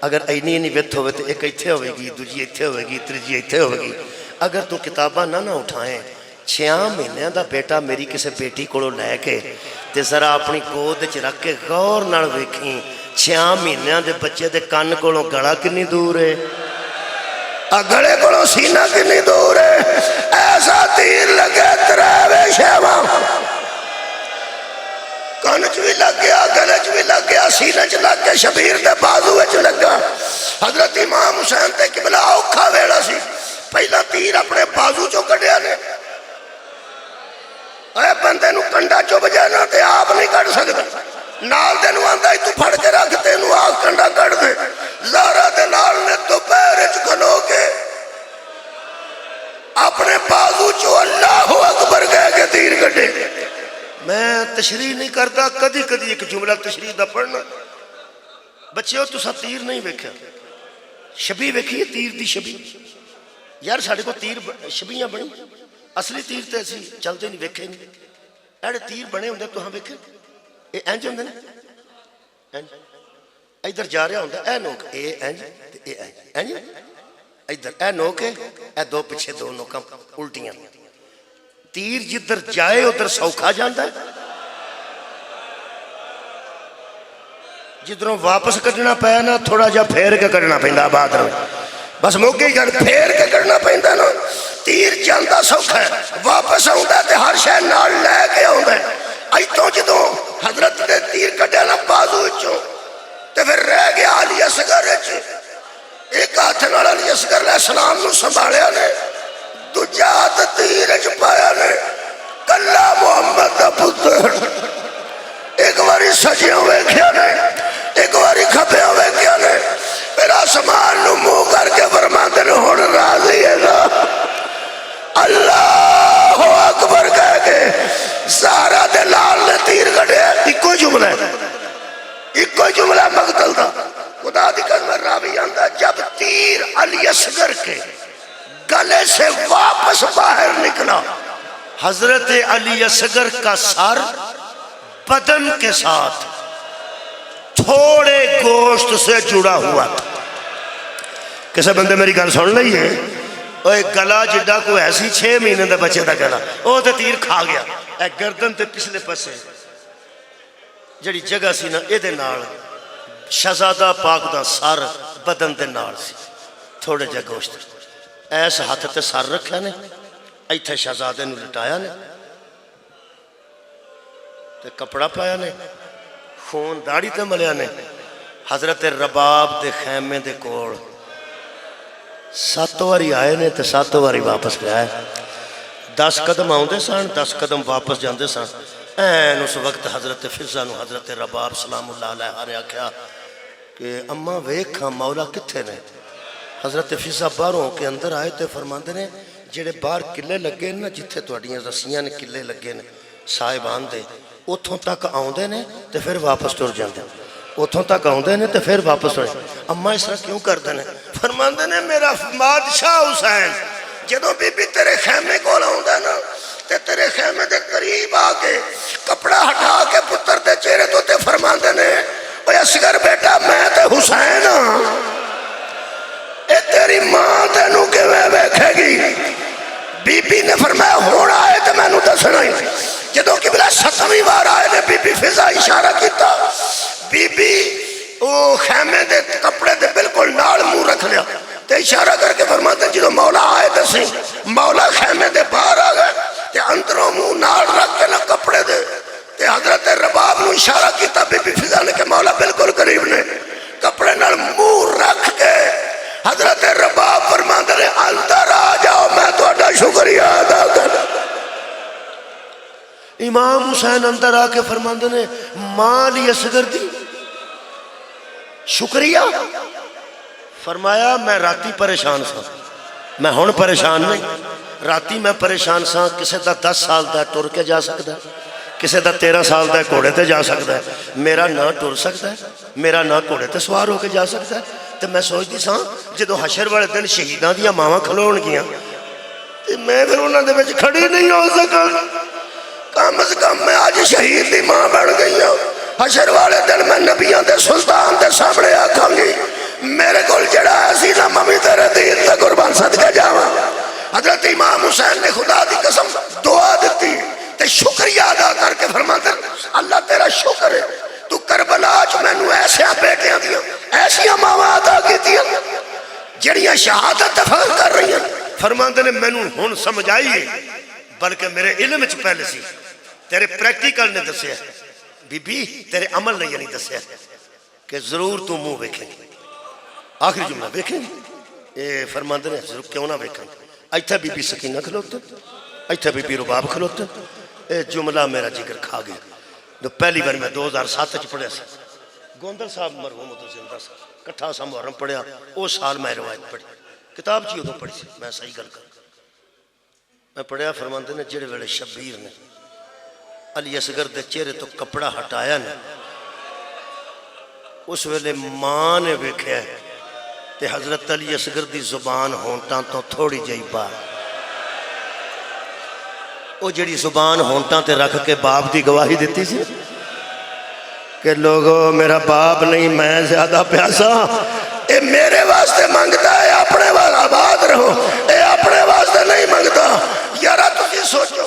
اگر اینی وتھ ہوئے تے ایک ایتھے ہوئے گی، دوجی ایتھے ہوئے گی، تیجی ایتھے ہوئے گی۔ اگر تو کتاباں نہ اٹھائیں، 6 مہینیاں دا بیٹا میری کسے بیٹی کولوں لے کے تے ذرا اپنی گود وچ رکھ کے غور نال ویکھیں، 6 مہینیاں دے بچے دے کان کولوں گلا کنی دور ہے، گلے کولوں سینہ کنی دور ہے۔ ایسا تیر لگے 3 شہواں، کان چ بھی لگ گیا، گلے چ بھی لگ گیا، سینہ چ لگ کے شبیر دے بازو وچ لگا۔ حضرت امام حسین تے قبلہ اوکھا ویلا سی، پہلا تیر اپنے بازو چوں کڈیا نے۔ اے بندے نو کنڈا چو بجانا تے آپ نہیں کٹ سکتا، نال دے نو آندا تو پھڑ کے رکھ تے نو آگ کنڈا کٹ دے۔ زہرا دے نال نے دوپہر وچ کھلو کے اپنے بازو چو اللہ اکبر کہہ کے تیر کٹے۔ میں تشریح نہیں کرتا، کدی کدی ایک جملہ تشریح دا پڑھنا۔ بچیو تسا تیر نہیں ویکھیا، شبی ویکھی تیر دی شبی؟ یار ساڑھے کو تیر شبیاں بنی، اصلی تیر تے اسی چلتے نہیں ویکھے نہیں۔ ایڑے تیر بنے ہوندے تو ہاں ویکھے، اے اینج ہوندے نا، اینج ادھر جا رہا ہوندہ اے نوک، اے اینج تے اے اینج، اینج ادھر اے نوک ہے، اے دو پچھے دو نوکاں الٹیاں۔ تیر جدھر جائے ادھر سوکھا جاندہ ہے، جدھروں واپس کٹنا پایا نا تھوڑا جا پھیر کے کٹنا پہندا بعد میں، بس موقع ہی جان پھیر کے کٹنا پہندا نا۔ تیر جاندہ سوکھا ہے، واپس آؤندہ ہے تے ہر شے نال لے کے آؤندہ ہے۔ ایتوں جدوں حضرت نے تیر کٹیا نا بازو وچوں تے پھر رہ گیا علی اصغر وچ، ایک ہاتھ نال علی اصغر علیہ السلام نو سنبھالیا نے، دوجا ہاتھ تیر وچ پایا نے، کلا محمد دا پتر۔ ایک واری سجیاں ویکھیا نے، ایک واری کھبیاں ویکھیا نے، پھر آسمان نو منہ کر کے فرماندے نے ہن راضی ہے نا؟ اللہ اکبر کہہ کے زہرا دے لال نے تیر کٹیا۔ ایکو جملہ ہے، ایکو جملہ مقتل تھا۔ خدا دی قسم راوی آندا جب تیر علی اصغر کے گلے سے واپس باہر نکلا، حضرت علی اصغر کا سر بدن کے ساتھ تھوڑے گوشت سے جڑا ہوا تھا۔ کسے بندے میری گل سن لئی ہے؟ اوہ گلا جڈا کو ایسی 6 مہینے دے بچے دا گلا، اوہ تے تیر کھا گیا۔ اے گردن تے پچھلے پسے جڑی جگہ سی نا اے دے نال شہزادہ پاک دا سر بدن دے نال سی، تھوڑے جا گوشت۔ ایس ہاتھ تے سر رکھیا نے، ایتھے شہزادے نو لٹایا نے تے کپڑا پایا نے، خون داڑھی تے ملیا نے۔ حضرت رباب دے خیمے دے کوڑ 7 واری آئے نے تے 7 واری واپس گیا ہے۔ 10 قدم آؤندے سان، 10 قدم واپس جاندے سان۔ این اس وقت حضرت فضہ نو حضرت رباب سلام اللہ علیہ آریا کیا کہ اماں ویکھاں مولا کتھے نے؟ حضرت فضہ باہروں کے اندر آئے تے فرماندے نے جڑے باہر قلعے لگے نا، جتھے تواڈیاں رسیاں نے قلعے لگے نے صاحبان دے، اتھوں تک آؤندے نے تے پھر واپس ٹر جاندے، اتھوں تک آؤندے نے تے پھر واپس ٹر جاندے۔ اماں اس طرح کیوں کردے نے؟ فرماندے نے میرا بادشاہ حسین جدوں بی بی تیرے خیمے کول آوندا نا تے تیرے خیمے دے قریب آ کے کپڑا ہٹا کے پتر دے چہرے تو تے فرماندے نے اوے اصغر بیٹا میں تے حسین ہاں، اے تیری ماں تینوں کیویں ویکھے گی؟ بی بی نے فرمایا ہن آئے تے مینوں دسنا ہی۔ جدوں قبلہ 7ویں بار آئے نے بی بی فضہ اشارہ کیتا، بی بی او خیمے دے کپڑے دے بالکل نال منہ رکھ لیا تے اشارہ کر کے فرماتے جدوں مولا آئے تے سی، مولا خیمے دے باہر آ گئے تے اندروں منہ نال رکھ کے نہ کپڑے دے تے حضرت رباب نو اشارہ کیتا بی بی فضہ نے کہ مولا بالکل قریب نے، کپڑے نال منہ رکھ کے حضرت رباب فرماندے نے اندر آ جاؤ میں تہاڈا شکریہ ادا کردا۔ امام حسین اندر آ کے فرماندے نے ماں علی اصغر دی شکریہ؟ فرمایا میں راتی پریشان سا، میں ہن پریشان نہیں۔ راتی میں پریشان سا کسے دا 10 سال دا ٹر کے جا سکتا ہے کسے دا 13 سال دا گھوڑے تے جا سکتا ہے میرا نہ ٹر سکتا ہے میرا نہ گھوڑے تے سوار ہو کے جا سکتا ہے تو میں سوچتی سا جدو حشر والے دن شہیداں دیا ماواں کھلون گیاں تو میں پھر انہاں دے وچ کھڑی نہیں ہو سکا کم از کم میں آج شہید دی ماں بن گئی ہوں حشر والے دن میں نبیان دے سلطان دے سامنے آکھاں گی میرے کول جڑا ایسی نہ ممی تیرے دین تے قربان صدقے جاواں حضرت امام حسین نے خدا دی قسم دعا دیتی تے شکریہ ادا کر کے فرماتے اللہ تیرا شکر ہے تو کربلا چ مینوں ایسے بیٹیاں دیاں ایسیاں ماواں عطا کیتیاں جڑیاں شہادت دفع کر رہی ہیں فرماتے نے مینوں ہن سمجھ آئی ہے بلکہ میرے علم وچ پہلے سی تیرے پریکٹیکل نے دسیا بی بی تیرے عمل نے یعنی دسیا کہ ضرور تو منہ ویکھیں گے آخری جملہ ویکھیں گے یہ فرماتے نے ضرور کیوں نہ ویکھیں گے ایتھا بی بی سکینہ کھلوتے ایتھا بی بی رباب کھلوتے اے جملہ میرا جگر کھا گیا جو پہلی بار میں 2007 چ پڑھیا سی گوندل صاحب مرحوم تو زندہ سا کٹھا سا محرم پڑھیا او سال میں روایت پڑھی کتاب چی ادو پڑھی سی میں صحیح گل کر میں پڑھیا فرماندے نے جڑے ویلے شبیر نے علی اصغر دے چہرے تو کپڑا ہٹایا نے اس ویلے ماں نے ویکھیا تے حضرت علی اصغر دی زبان ہونٹاں تو تھوڑی جائی بار او جڑی زبان ہونٹاں تے رکھ کے باپ دی گواہی دیتی سی کہ لوگو میرا باپ نہیں میں زیادہ پیاسا اے میرے واسطے مانگتا ہے اپنے واسطے آباد رہو اے اپنے واسطے نہیں مانگتا یارا تسی سوچو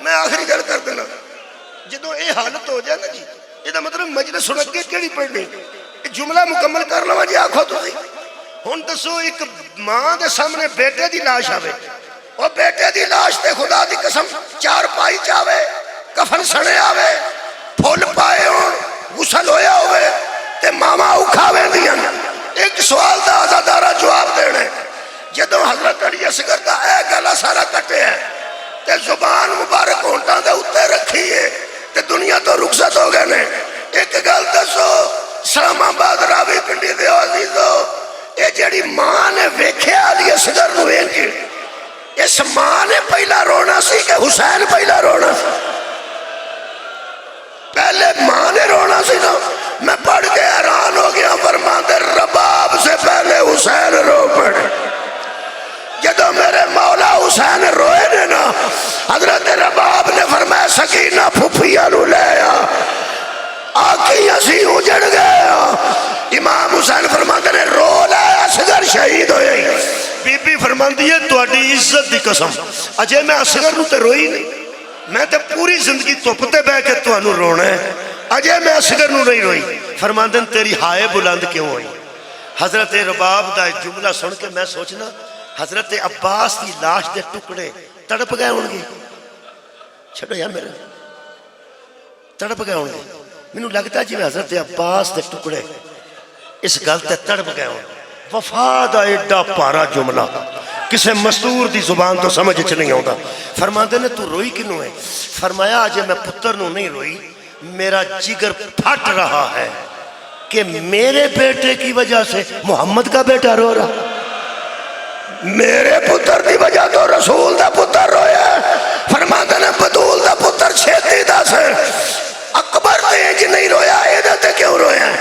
میں آخری گل کر دینا جدو اے حالت ہو جائے نا جی یہ مطلب مجلس سنت کے کیڑی پڑھنی جملہ مکمل کر لو جی آنکھو تسی ہن دسو ایک ماں دے سامنے بیٹے دی لاش آوے اور بیٹے دی لاش تے خدا دی قسم 4 پائی چاوے کفن سنے آوے پھول پائے ہون غسل ہویا ہوئے تے ماما اکھاوے دیا ایک سوال دا آزادارہ جواب دینے جدو حضرت علی اصغر دا اے گلا سارا کٹے ہیں تے زبان مبارک ہونٹاں دے اتے رکھی ہے تے دنیا تو رخصت ہو گئے نے ایک گل دسو اسلام آباد راوی پنڈی دے عزیزو اے جڑی ماں نے ویکھیا علی اصغر نو انج اس ماں نے پہلا رونا سی کہ حسین پہلا رونا سی پہلے ماں نے رونا سی نا میں پڑھ کے حیران ہو گیا فرماتے رباب سے پہلے حسین رو پڑے جدو میرے مولا حسین روئے نے نا حضرت رباب نے فرمایا سکینہ پھپھیا نو لے آنکھیں اسی اجڑ گیا امام حسین فرماتے نے رو لایا اصغر شہید ہوئے بی بی فرماندی ہے تواڈی عزت دی قسم اجے میں اصغر نو تے روئی نہیں میں تے پوری زندگی توپتے بے کے توانو رونا ہے اجے میں اصغر نو نہیں روئی فرماندن تیری ہائے بلند کیوں ہوئی حضرت رباب دا جملہ سن کے میں سوچنا حضرت عباس کی لاش دے ٹکڑے تڑپ گئے ہوں گے چھڑو یا میرے تڑپ گئے ہوں گے میں نے لگتا جی میں حضرت عباس دے ٹکڑے اس گلتے تڑپ گئے ہوں وفا دا ایڈا پارا جملہ کسے مستور دی زبان تو سمجھ نہیں ہوتا فرماتے نے تو روئی کنوں ہے فرمایا آج میں پتر نو نہیں روئی میرا جگر پھٹ رہا ہے کہ میرے بیٹے کی وجہ سے محمد کا بیٹا رو رہا میرے پتر دی وجہ تو رسول دا پتر رویا فرماتے نے بدول دا پتر چھیتی دا سے اکبر تیج نہیں رویا ایدھتے کیوں رویا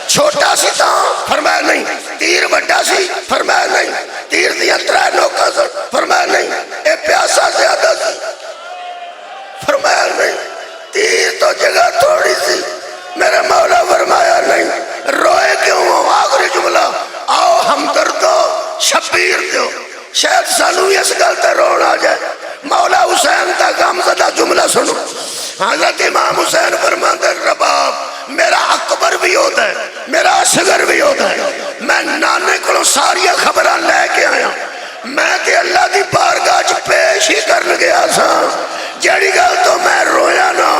چھوٹا سی تھا فرمایا نہیں تیر بڑا سی فرمایا نہیں تیر دیا 3 نوکا سی فرمایا نہیں اے پیاسا زیادہ سی فرمایا نہیں تیر تو جگہ تھوڑی سی میرے مولا فرمایا نہیں روئے کیوں ہو آخری جملہ آؤ ہم دردو شبیر دیو شاید سانو اس گلتے رون آ جائے مولا حسین تا غم زدہ جملہ سنو حضرت امام حسین فرماتے رباب میرا اکبر بھی ہوتا ہے میرا اصغر بھی ہوتا ہے میں نانے کو ساری خبران لے کے آیا میں تے اللہ دی بارگاہ پیش ہی کرنے گیا سا جڑی گل تو میں رویا نا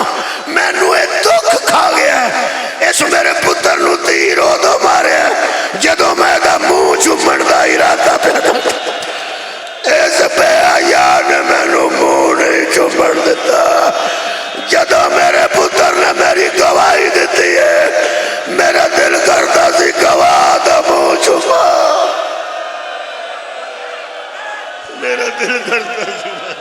میں نوے دکھ کھا گیا اس میرے پتر نو تیر ہو دو مارے جدو میں دا منہ چمن دا ارادہ پہ اس بے آیا نے میں نو منہ نہیں چمن دیتا جدو میرے پتر نے میری گواہی دیتی ہے میرا دل کرتا سی گواہ دا منہ چما میرا دل درد کر چکا